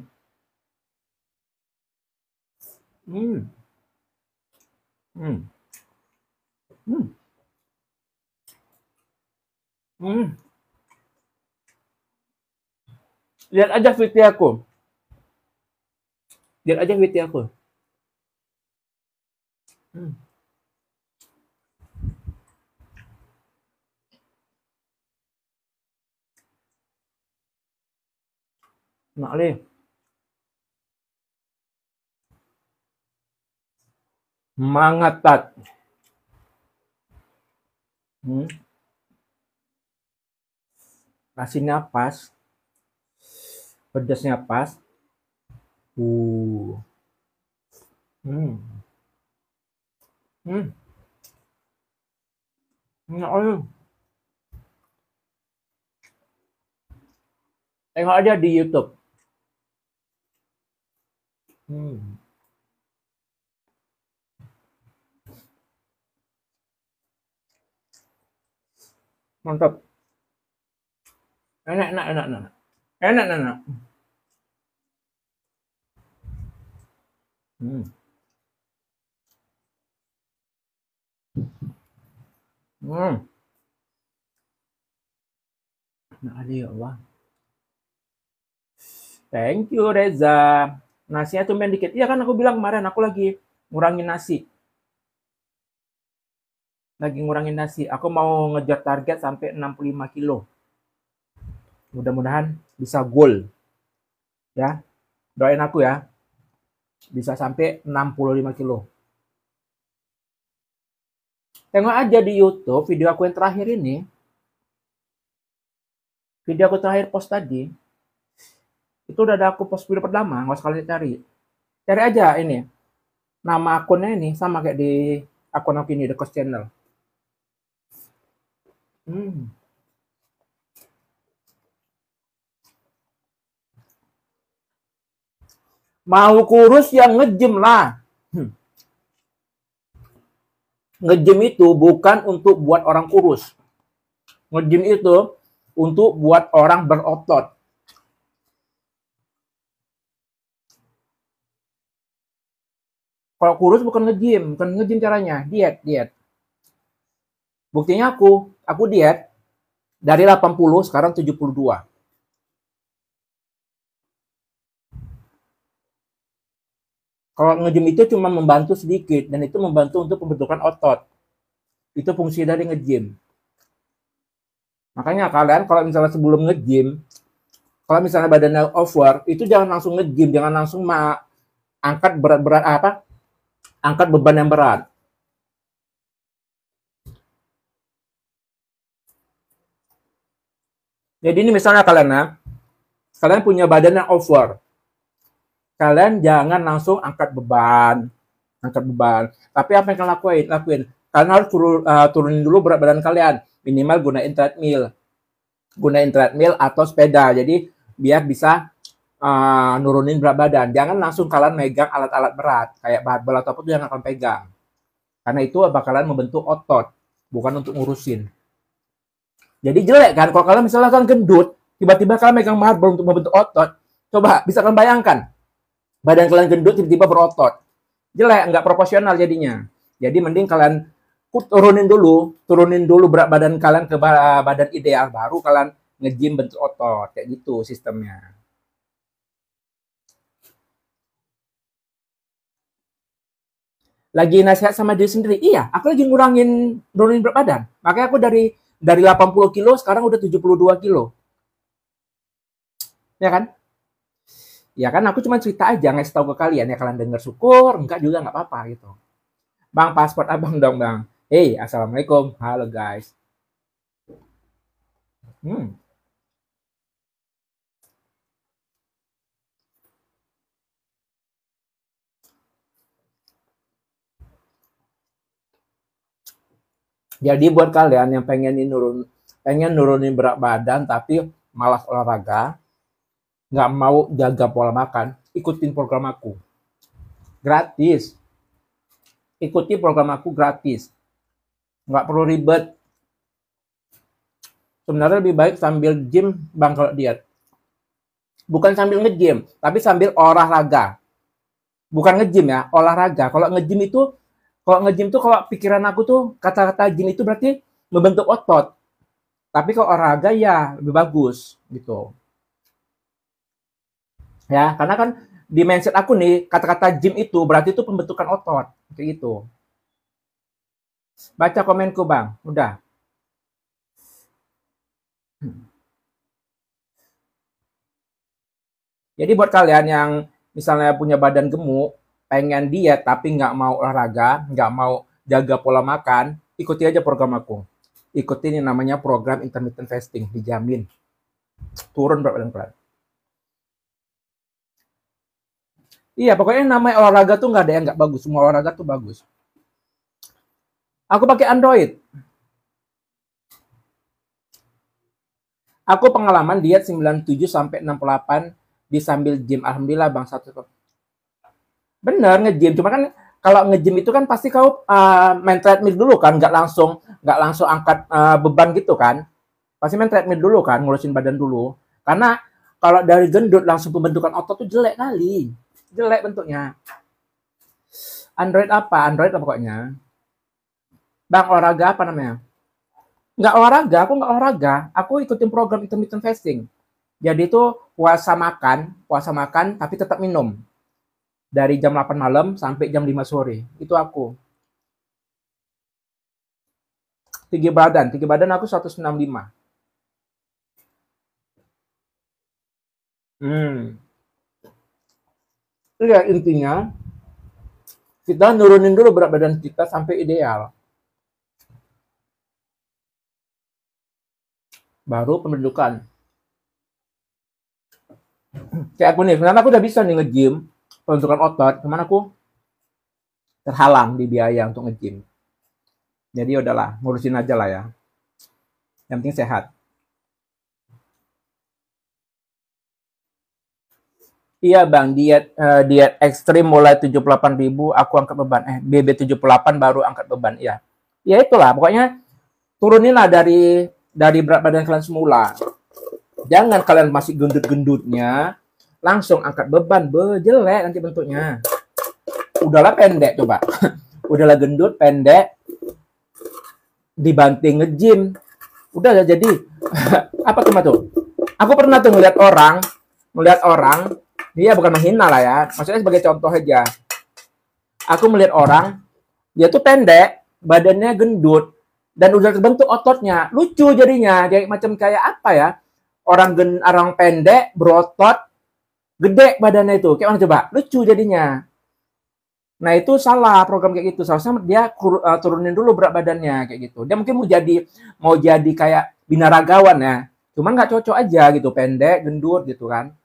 A: Hmm. Hmm. Hmm. Hmm. Lihat aja video aku. Lihat aja video aku. Hmm. Enak kali. Mangatat. Hmm. Asinnya pas. Pedasnya pas. Hmm. Hmm. Enak kali. Tengok aja di YouTube. Hmm. Mantap. Enak. Hmm. Hmm. Enak kali ya Allah. Thank you Reza. Nasinya cuma dikit. Iya kan aku bilang kemarin aku lagi ngurangin nasi. Aku mau ngejar target sampai 65 kilo. Mudah-mudahan bisa goal. Ya, doain aku ya. Bisa sampai 65 kilo. Tengok aja di YouTube video aku yang terakhir ini. Video aku terakhir post tadi. Itu udah ada aku post video pertama, nggak usah kalian cari. Cari aja ini. Nama akunnya ini sama kayak di akun aku ini, The Coach Channel. Mau kurus yang nge-gym lah. Nge-gym itu bukan untuk buat orang kurus. Nge-gym itu untuk buat orang berotot. Kalau kurus bukan nge-gym caranya, diet. Buktinya aku diet dari 80 sekarang 72. Kalau nge-gym itu cuma membantu sedikit dan itu membantu untuk pembentukan otot. Itu fungsi dari nge-gym. Makanya kalian kalau misalnya sebelum nge-gym, kalau misalnya badannya over, itu jangan langsung nge-gym, jangan langsung angkat berat-berat angkat beban yang berat. Jadi ini misalnya kalian punya badan yang over. Kalian jangan langsung angkat beban. Tapi apa yang kalian lakuin? Kalian harus turunin dulu berat badan kalian. Minimal gunain treadmill atau sepeda. Jadi biar bisa nurunin berat badan. Jangan langsung kalian megang alat-alat berat kayak barbel ataupun jangan kalian pegang. Karena itu bakalan membentuk otot, bukan untuk ngurusin. Jadi jelek kan kalau kalian misalnya kalian gendut, tiba-tiba kalian megang barbel untuk membentuk otot. Coba bisa kalian bayangkan. Badan kalian gendut tiba-tiba berotot. Jelek, nggak proporsional jadinya. Jadi mending kalian turunin dulu berat badan kalian ke badan ideal, baru kalian nge-gym bentuk otot. Kayak gitu sistemnya. Lagi nasihat sama diri sendiri. Iya, aku lagi nurunin berat badan. Makanya aku dari 80 kilo sekarang udah 72 kilo. Ya kan? Ya kan aku cuma cerita aja, ngasih tahu ke kalian. Ya kalian denger syukur, enggak juga nggak apa-apa gitu. Bang, paspor abang dong bang. Hey, assalamualaikum. Halo guys. Jadi buat kalian yang pengen nurunin berat badan tapi malas olahraga, nggak mau jaga pola makan, ikutin program aku. Gratis. Ikuti program aku gratis. Nggak perlu ribet. Sebenarnya lebih baik sambil gym bang kalau diet. Bukan sambil nge-gym, tapi sambil olahraga. Bukan nge-gym ya, olahraga. Kalau nge-gym tuh kalau pikiran aku tuh kata-kata gym itu berarti membentuk otot. Tapi kalau olahraga ya lebih bagus gitu. Ya, karena kan di mindset aku nih kata-kata gym itu berarti itu pembentukan otot kayak gitu. Baca komenku bang, udah. Jadi buat kalian yang misalnya punya badan gemuk, pengen diet tapi nggak mau olahraga, nggak mau jaga pola makan, ikuti aja program aku. Ikuti yang namanya program intermittent fasting, dijamin turun berat badan kalian. Iya, pokoknya namanya olahraga tuh nggak ada yang nggak bagus, semua olahraga tuh bagus. Aku pakai Android. Aku pengalaman diet 97 sampai 68 di sambil gym. Alhamdulillah bang satu. Bener nge-gym, cuma kan kalau nge-gym itu kan pasti kau main treadmill dulu kan, nggak langsung angkat beban gitu kan. Pasti main treadmill dulu kan, ngurusin badan dulu. Karena kalau dari gendut langsung pembentukan otot tuh jelek kali. Jelek bentuknya. Android apa pokoknya. Bang, olahraga apa namanya? Nggak olahraga, aku nggak olahraga. Aku ikutin program intermittent fasting. Jadi itu puasa makan, tapi tetap minum. Dari jam 8 malam sampai jam 5 sore. Itu aku. Tinggi badan aku 165. Iya, intinya kita nurunin dulu berat badan kita sampai ideal. baru pembentukan. Kayak aku nih, sebenarnya aku udah bisa nih nge-gym, pembentukan otot, cuman aku terhalang di biaya untuk nge-gym. Jadi udahlah, ngurusin aja lah ya. Yang penting sehat. Iya bang, diet ekstrim mulai 78.000, aku angkat beban. BB 78 baru angkat beban. Iya. Ya itulah, pokoknya turunin lah dari berat badan kalian semula. Jangan kalian masih gendut-gendutnya, langsung angkat beban, jelek nanti bentuknya. Udahlah pendek coba. Udahlah gendut, pendek, dibanting nge-gym. Udah jadi apa tuh? Aku pernah tuh ngeliat orang, dia bukan menghina lah ya, maksudnya sebagai contoh aja. Aku melihat orang, dia tuh pendek, badannya gendut, dan udah terbentuk ototnya. Lucu jadinya, dia macam kayak apa ya? Orang pendek, berotot, gede badannya itu. Kayak mana coba? Lucu jadinya. Nah itu salah program kayak gitu. Seharusnya dia turunin dulu berat badannya kayak gitu. Dia mungkin mau jadi kayak binaragawan ya. Cuman nggak cocok aja gitu, pendek, gendut gitu kan.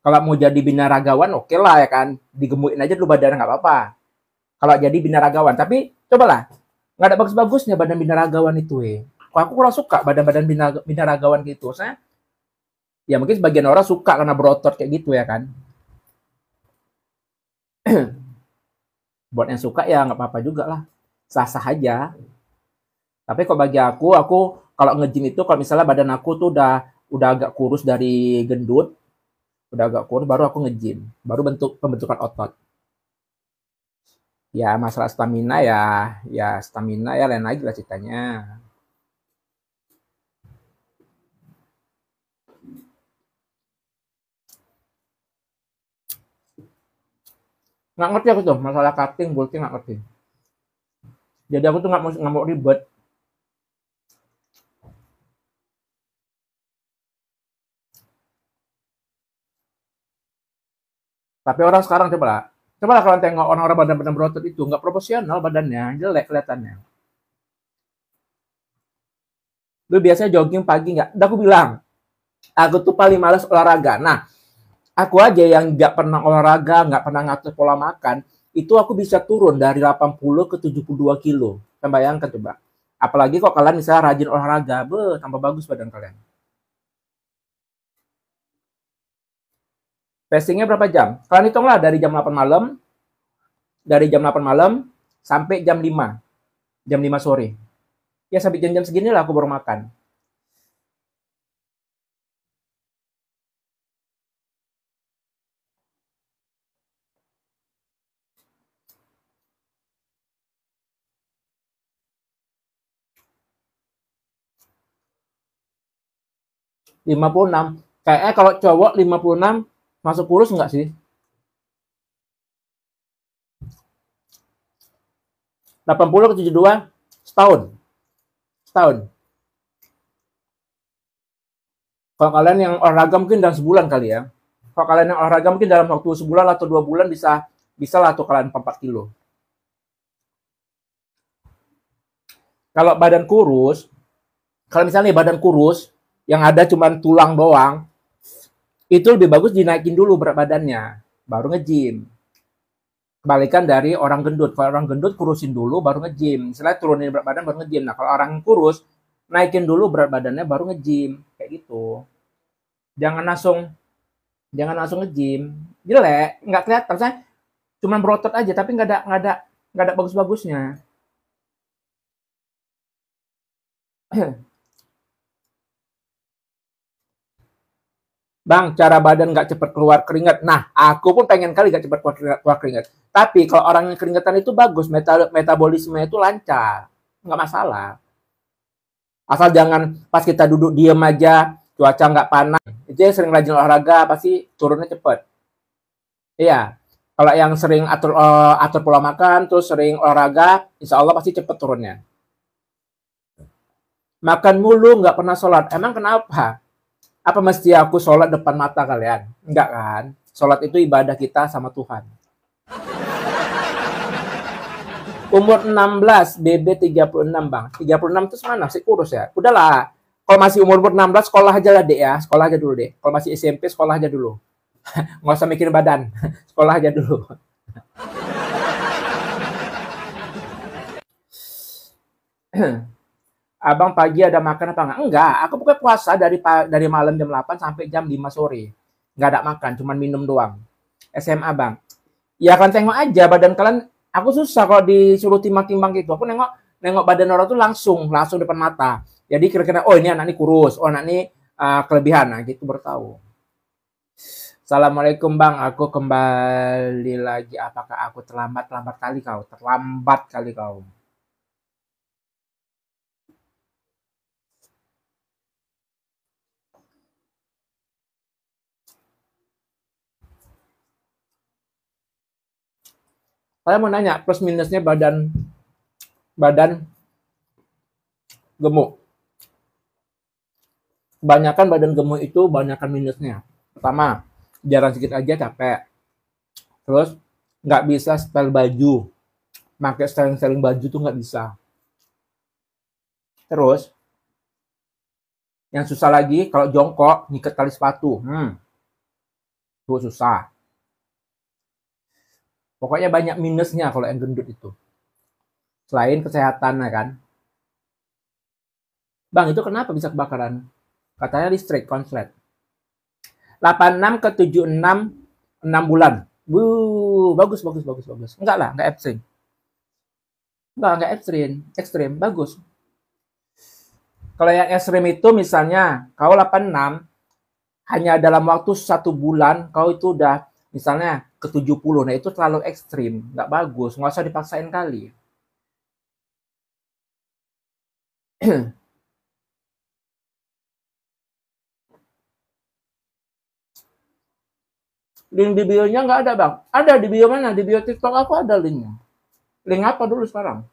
A: Kalau mau jadi binaragawan oke lah ya kan, digemukin aja dulu badannya nggak apa-apa. Kalau jadi binaragawan, tapi cobalah, nggak ada bagus-bagusnya badan binaragawan itu. Kok aku kurang suka badan-badan binaragawan gitu. Saya ya mungkin sebagian orang suka karena berotot kayak gitu ya kan. Buat yang suka ya nggak apa-apa juga lah, sah-sah aja. Tapi kok bagi aku kalau nge-gym itu kalau misalnya badan aku tuh udah agak kurus dari gendut, udah agak kurus baru aku nge-gym, baru pembentukan otot. Ya masalah stamina ya stamina ya lain lagi lah ceritanya. Nggak ngerti aku tuh masalah cutting, bulking nggak ngerti. Jadi aku tuh nggak mau ribet. Tapi orang sekarang coba lah kalau tengok orang-orang badan-badan berotot itu nggak proporsional badannya, jelek kelihatannya. Lu biasanya jogging pagi nggak? Udah aku bilang, aku tuh paling males olahraga. Nah, aku aja yang nggak pernah olahraga, nggak pernah ngatur pola makan, itu aku bisa turun dari 80 ke 72 kilo. Kan bayangkan coba. Apalagi kok kalian misalnya rajin olahraga, tambah bagus badan kalian. Fastingnya berapa jam? Kalian hitunglah dari jam 8 malam sampai jam 5 sore. Ya sampai jam-jam segini lah aku baru makan. Lima puluh enam. Kayaknya kalau cowok 56 masuk kurus enggak sih? 80 ke 72 setahun. Setahun. Kalau kalian yang olahraga mungkin dalam sebulan kali ya. Kalau kalian yang olahraga mungkin dalam waktu sebulan atau 2 bulan bisa lah tuh kalian 4 kilo. Kalau badan kurus, kalau misalnya badan kurus yang ada cuma tulang doang, itu lebih bagus dinaikin dulu berat badannya, baru nge-gym. Kebalikan dari orang gendut. Kalau orang gendut kurusin dulu baru nge-gym. Misalnya turunin berat badan baru nge-gym. Nah, kalau orang kurus naikin dulu berat badannya baru nge-gym. Kayak gitu. Jangan langsung nge-gym. Jelek, nggak kelihatan. Saya cuma berotot aja tapi nggak ada bagus-bagusnya. Bang, cara badan nggak cepat keluar keringat. Nah, aku pun pengen kali nggak cepat keluar keringat. Tapi kalau orang yang keringetan itu bagus, metabolisme itu lancar, nggak masalah. Asal jangan pas kita duduk diem aja, cuaca nggak panas. Itu yang sering rajin olahraga pasti turunnya cepat. Iya, kalau yang sering atur pola makan, terus sering olahraga, insya Allah pasti cepat turunnya. Makan mulu nggak pernah sholat. Emang kenapa? Apa mesti aku sholat depan mata kalian? Enggak kan? Sholat itu ibadah kita sama Tuhan. Umur 16, BB 36 bang. 36 itu mana? Masih kurus ya? Udahlah. Kalau masih umur 16, sekolah aja lah dek ya. Sekolah aja dulu deh. Kalau masih SMP, sekolah aja dulu. Nggak usah mikirin badan. Sekolah aja dulu. Abang pagi ada makan apa enggak? Enggak, aku pokoknya puasa dari malam jam 8 sampai jam 5 sore. Enggak ada makan, cuman minum doang. SMA bang. Ya kan tengok aja badan kalian. Aku susah kalau disuruh timbang-timbang gitu. Aku nengok nengok badan orang tuh langsung depan mata. Jadi kira-kira oh ini anak ini kurus, oh anak ini kelebihan, nah gitu bertahu. Assalamualaikum bang, aku kembali lagi. Apakah aku terlambat? Terlambat kali kau, terlambat kali kau. Saya mau nanya plus minusnya badan badan gemuk. Kebanyakan badan gemuk itu banyakkan minusnya. Pertama, jalan sedikit aja capek. Terus nggak bisa style baju, pakai styling baju tuh nggak bisa. Terus yang susah lagi kalau jongkok ngikat tali sepatu, itu susah. Pokoknya banyak minusnya kalau yang gendut itu. Selain kesehatan ya kan. Bang itu kenapa bisa kebakaran? Katanya listrik konslet. 86 ke 76 6 bulan. Bagus bagus bagus bagus. Enggak lah, enggak ekstrim. Enggak ekstrim, ekstrim bagus. Kalau yang ekstrim itu misalnya kau 86 hanya dalam waktu 1 bulan kau itu udah misalnya ke 70, nah itu terlalu ekstrim, nggak bagus, nggak usah dipaksain kali. Link di bio-nya nggak ada bang? Ada di bio mana? Di bio TikTok aku ada linknya. Link apa dulu sekarang?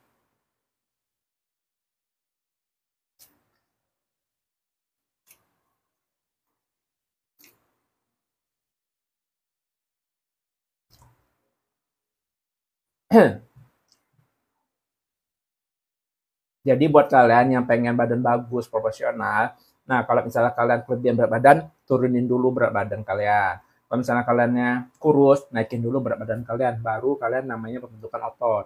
A: Jadi buat kalian yang pengen badan bagus, proporsional, nah kalau misalnya kalian kelebihan berat badan, turunin dulu berat badan kalian. Kalau misalnya kaliannya kurus, naikin dulu berat badan kalian, baru kalian namanya pembentukan otot.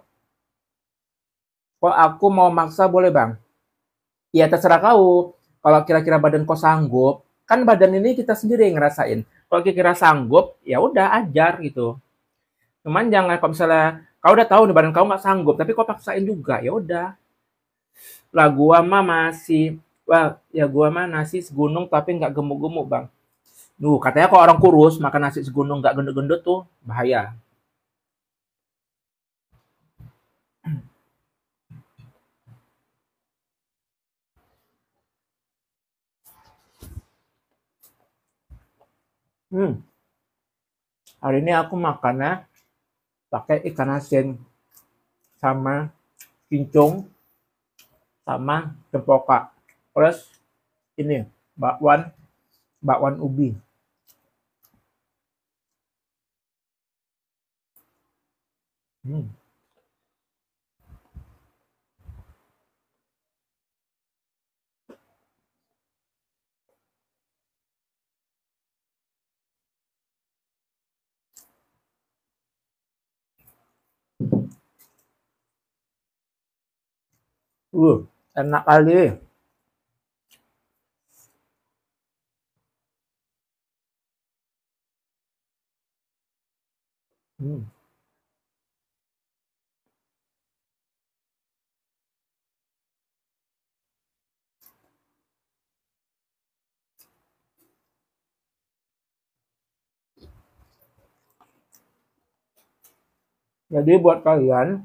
A: Kok aku mau maksa boleh bang? Ya terserah kau. Kalau kira-kira badan kau sanggup, kan badan ini kita sendiri yang ngerasain. Kalau kira-kira sanggup, ya udah ajar gitu. Cuman jangan kalau misalnya kau udah tahu nih badan kau nggak sanggup, tapi kau paksain juga, ya udah. Lah gua mah masih, wah ya gua mah nasi segunung tapi nggak gemuk-gemuk bang. Duh, katanya kalau orang kurus makan nasi segunung nggak gendut-gendut tuh bahaya. Hmm, hari ini aku makannya pakai ikan asin sama kincung sama tempoka. Terus ini bakwan bakwan ubi. Hmm. Enak kali. Hmm. Jadi buat kalian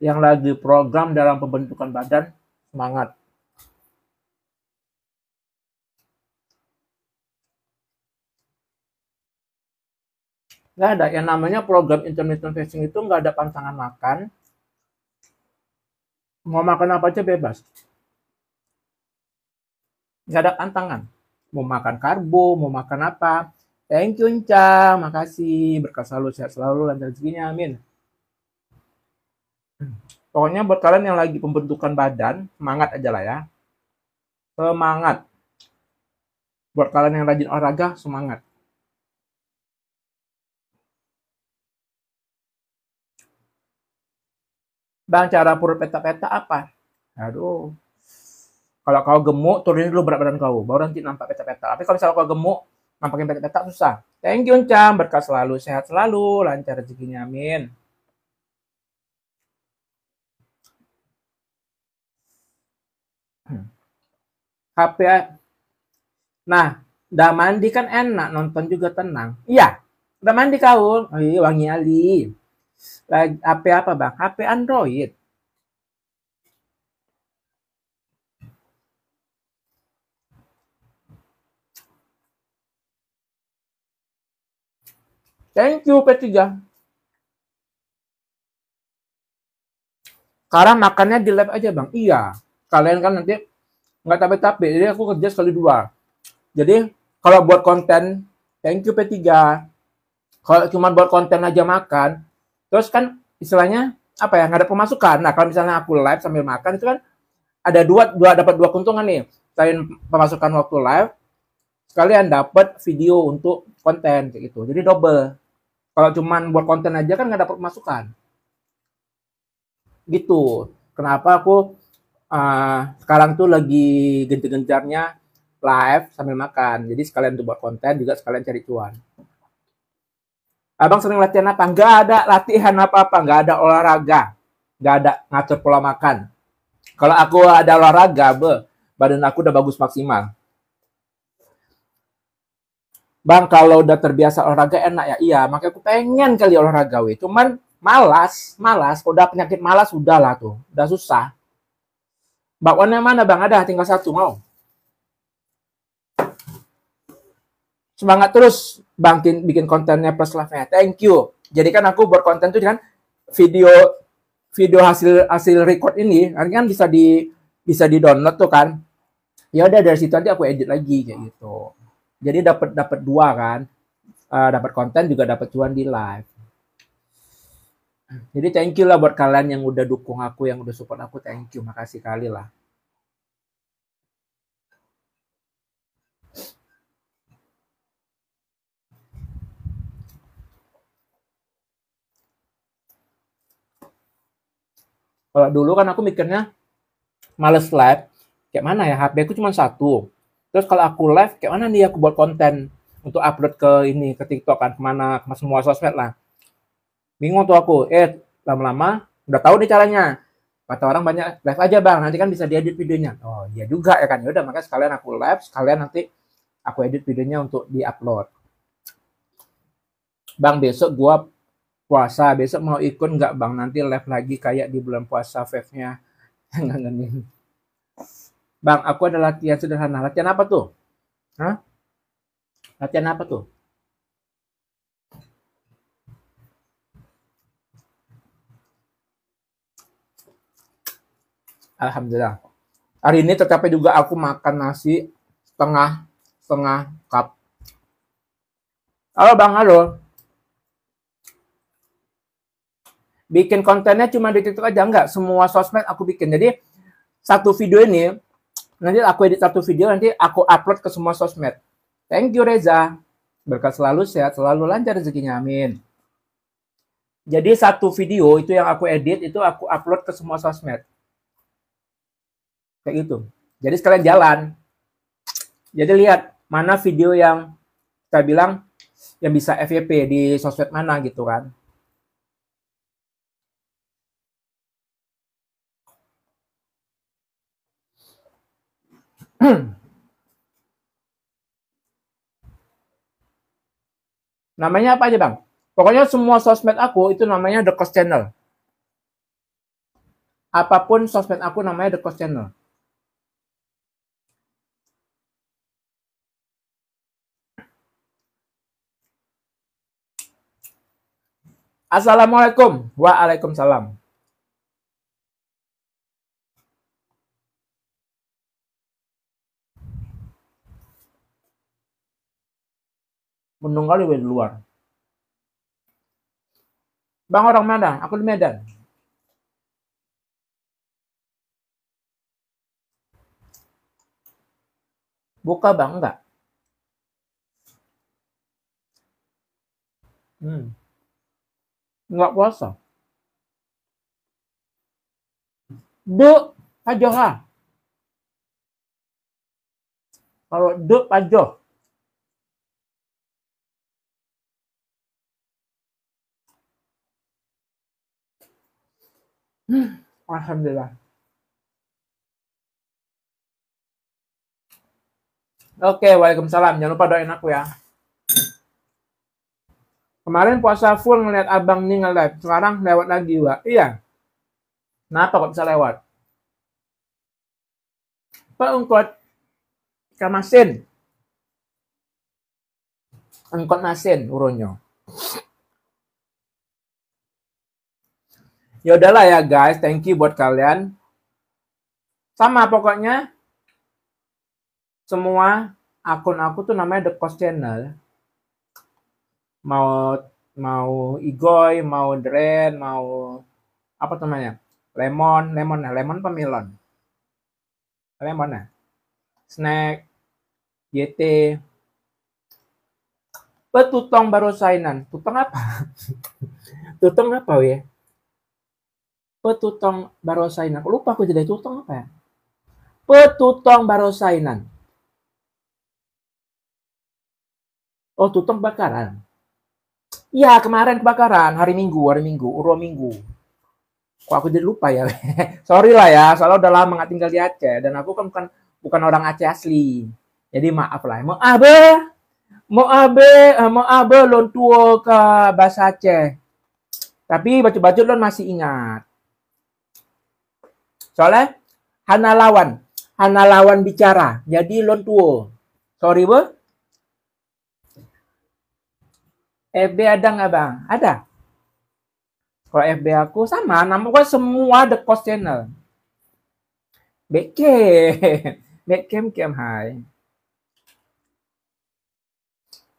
A: yang lagi program dalam pembentukan badan, semangat. Nggak ada yang namanya program intermittent fasting itu nggak ada pantangan makan. Mau makan apa aja bebas. Nggak ada pantangan. Mau makan karbo, mau makan apa. Thank you, Encang. Makasih. Berkah selalu, sehat selalu, lancar rezekinya. Amin. Pokoknya buat kalian yang lagi pembentukan badan, semangat aja lah ya. Semangat. Buat kalian yang rajin olahraga, semangat. Bang, cara purut peta-peta apa? Aduh, kalau kau gemuk, turunin dulu berat badan kau, baru nanti nampak peta-peta. Tapi kalau misalnya kau gemuk, nampakin peta-peta susah. Thank you, Cam. Berkah selalu, sehat selalu, lancar rezekinya, amin. HP, nah, udah mandi kan enak, nonton juga tenang. Iya, udah mandi kau. Oh, iya, wangi ali. Lagi HP apa bang? HP Android. Thank you P3. Sekarang makannya di lab aja bang. Iya. Kalian kan nanti nggak capek-capek. Jadi aku kerja sekali dua. Jadi kalau buat konten, thank you P3. Kalau cuma buat konten aja makan, terus kan istilahnya apa ya, nggak ada pemasukan. Nah kalau misalnya aku live sambil makan itu kan ada dapat dua keuntungan nih. Selain pemasukan waktu live, sekalian dapat video untuk konten kayak gitu. Jadi double. Kalau cuma buat konten aja kan nggak dapat pemasukan. Gitu. Kenapa aku sekarang tuh lagi gencar-gencarnya live sambil makan. Jadi sekalian tuh buat konten juga sekalian cari cuan. Abang sering latihan apa? Nggak ada latihan apa-apa, nggak ada olahraga, nggak ada ngatur pola makan. Kalau aku ada olahraga, badan aku udah bagus maksimal. Bang, kalau udah terbiasa olahraga enak ya? Iya, makanya aku pengen kali olahraga, we. Cuman malas. Udah penyakit malas udah lah tuh, udah susah. Bakwannya mana bang? Ada, tinggal satu mau. Semangat terus bangkin bikin kontennya plus live-nya. Thank you. Jadi kan aku buat konten tuh kan video video hasil hasil record ini kan bisa di download tuh kan. Ya udah dari situ nanti aku edit lagi kayak gitu. Jadi dapat dapat dua kan. Dapat konten juga dapat cuan di live. Jadi thank you lah buat kalian yang udah dukung aku, yang udah support aku, thank you, makasih kali lah. Kalau dulu kan aku mikirnya males live, kayak mana ya, HP aku cuma satu. Terus kalau aku live, kayak mana nih aku buat konten untuk upload ke ini, ke TikTok kan, kemana, ke semua sosmed lah. Bingung tuh aku, lama-lama udah tahu nih caranya. Kata orang banyak, live aja bang, nanti kan bisa diedit videonya. Oh iya juga ya kan, ya udah makanya sekalian aku live, sekalian nanti aku edit videonya untuk diupload. Bang besok gua puasa, besok mau ikut nggak bang? Nanti live lagi kayak di bulan puasa Fave-nya. Ngangenin. Bang, aku ada latihan sederhana. Latihan apa tuh? Hah? Latihan apa tuh? Alhamdulillah. Hari ini tercapai juga aku makan nasi setengah setengah cup. Halo bang, halo. Bikin kontennya cuma di TikTok aja enggak? Semua sosmed aku bikin. Jadi satu video ini nanti aku edit satu video, nanti aku upload ke semua sosmed. Thank you Reza. Berkat selalu, sehat selalu, lancar rezekinya, amin. Jadi satu video itu yang aku edit, itu aku upload ke semua sosmed. Kayak gitu. Jadi sekalian jalan. Jadi lihat mana video yang saya bilang yang bisa FYP di sosmed mana gitu kan. Namanya apa aja bang? Pokoknya semua sosmed aku itu namanya The Cost Channel. Apapun sosmed aku namanya The Cost Channel. Assalamualaikum. Waalaikumsalam. Mendung kali di luar. Bang orang mana? Aku di Medan. Buka bang, enggak? Enggak puasa. Dek, aja ha. Kalau dek aja. Alhamdulillah. Oke, waalaikumsalam. Jangan lupa doain aku ya. Kemarin puasa full ngeliat abang nih nge-live. Sekarang lewat lagi, Wak. Iya. Kenapa kok bisa lewat? Pak ungkot ikan masin. Ungkot masin uronyo. Ya udahlah ya guys, thank you buat kalian. Sama pokoknya semua akun aku tuh namanya The Cost Channel. Mau Igoy, mau Dren, mau apa namanya? Lemon pemilon. Lemon ya. Snack, YT. Petutong baru sainan. Tutong apa? Tutong apa ya? Petutong baru sainan. Lupa aku jadi tutong apa ya? Petutong baru sainan. Oh, tutong bakaran. Iya, kemarin kebakaran, hari Minggu, urut Minggu. Kok aku jadi lupa ya? Sorry lah ya, soalnya udah lama nggak tinggal di Aceh dan aku kan bukan orang Aceh asli. Jadi maaf lah. Mau abe lon tua ke bahasa Aceh. Tapi bacot-bacot lon masih ingat. Soalnya Hana lawan bicara. Jadi lon tua. Sorry, Bu. FB ada nggak bang? Ada. Kalau FB aku sama, nama gue semua The Cost Channel. Bekem hai.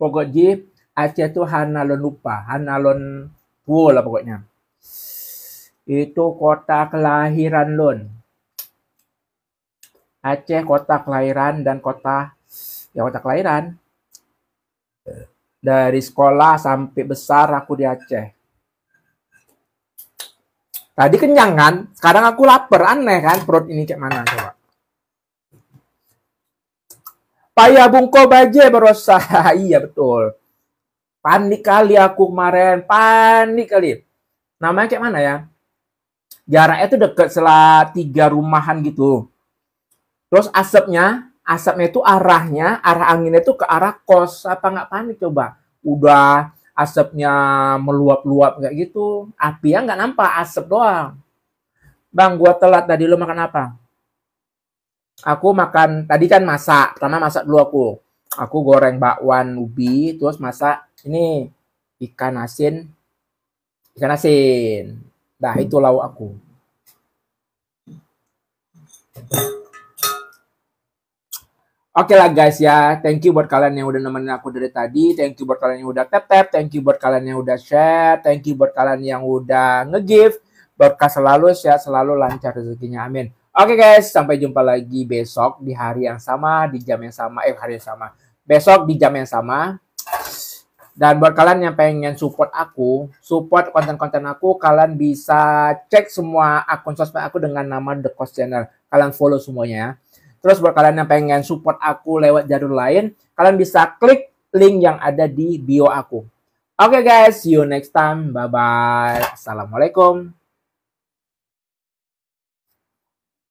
A: Pokoknya Aceh tuh Hanalon lupa, Hanalon tua lah pokoknya. Itu kota kelahiran lon. Aceh kota kelahiran dan kota kelahiran. Dari sekolah sampai besar aku di Aceh. Tadi kenyang kan? Sekarang aku lapar. Aneh kan? Perut ini kayak mana coba? Payah bungko baje berosa. Iya betul. Panik kali aku kemarin. Panik kali. Namanya kayak mana ya? Jaraknya tuh deket setelah 3 rumahan gitu. Terus asapnya itu arah anginnya tuh ke arah kos. Apa nggak panik coba? Udah asapnya meluap-luap kayak gitu. Apinya nggak nampak, asap doang. Bang, gua telat tadi, lu makan apa? Aku makan, tadi kan masak. Pertama masak dulu aku. Aku goreng bakwan ubi, terus masak ini ikan asin. Nah, itu lauk aku. Oke lah guys ya, thank you buat kalian yang udah nemenin aku dari tadi, thank you buat kalian yang udah tap, thank you buat kalian yang udah share, thank you buat kalian yang udah nge-give, berkah selalu, sehat selalu, lancar rezekinya, amin. Oke guys, sampai jumpa lagi besok di hari yang sama, di jam yang sama, besok di jam yang sama. Dan buat kalian yang pengen support aku, support konten-konten aku, kalian bisa cek semua akun sosmed aku dengan nama The Cost Channel, kalian follow semuanya ya. Terus buat kalian yang pengen support aku lewat jalur lain, kalian bisa klik link yang ada di bio aku. Oke guys, see you next time. Bye-bye. Assalamualaikum.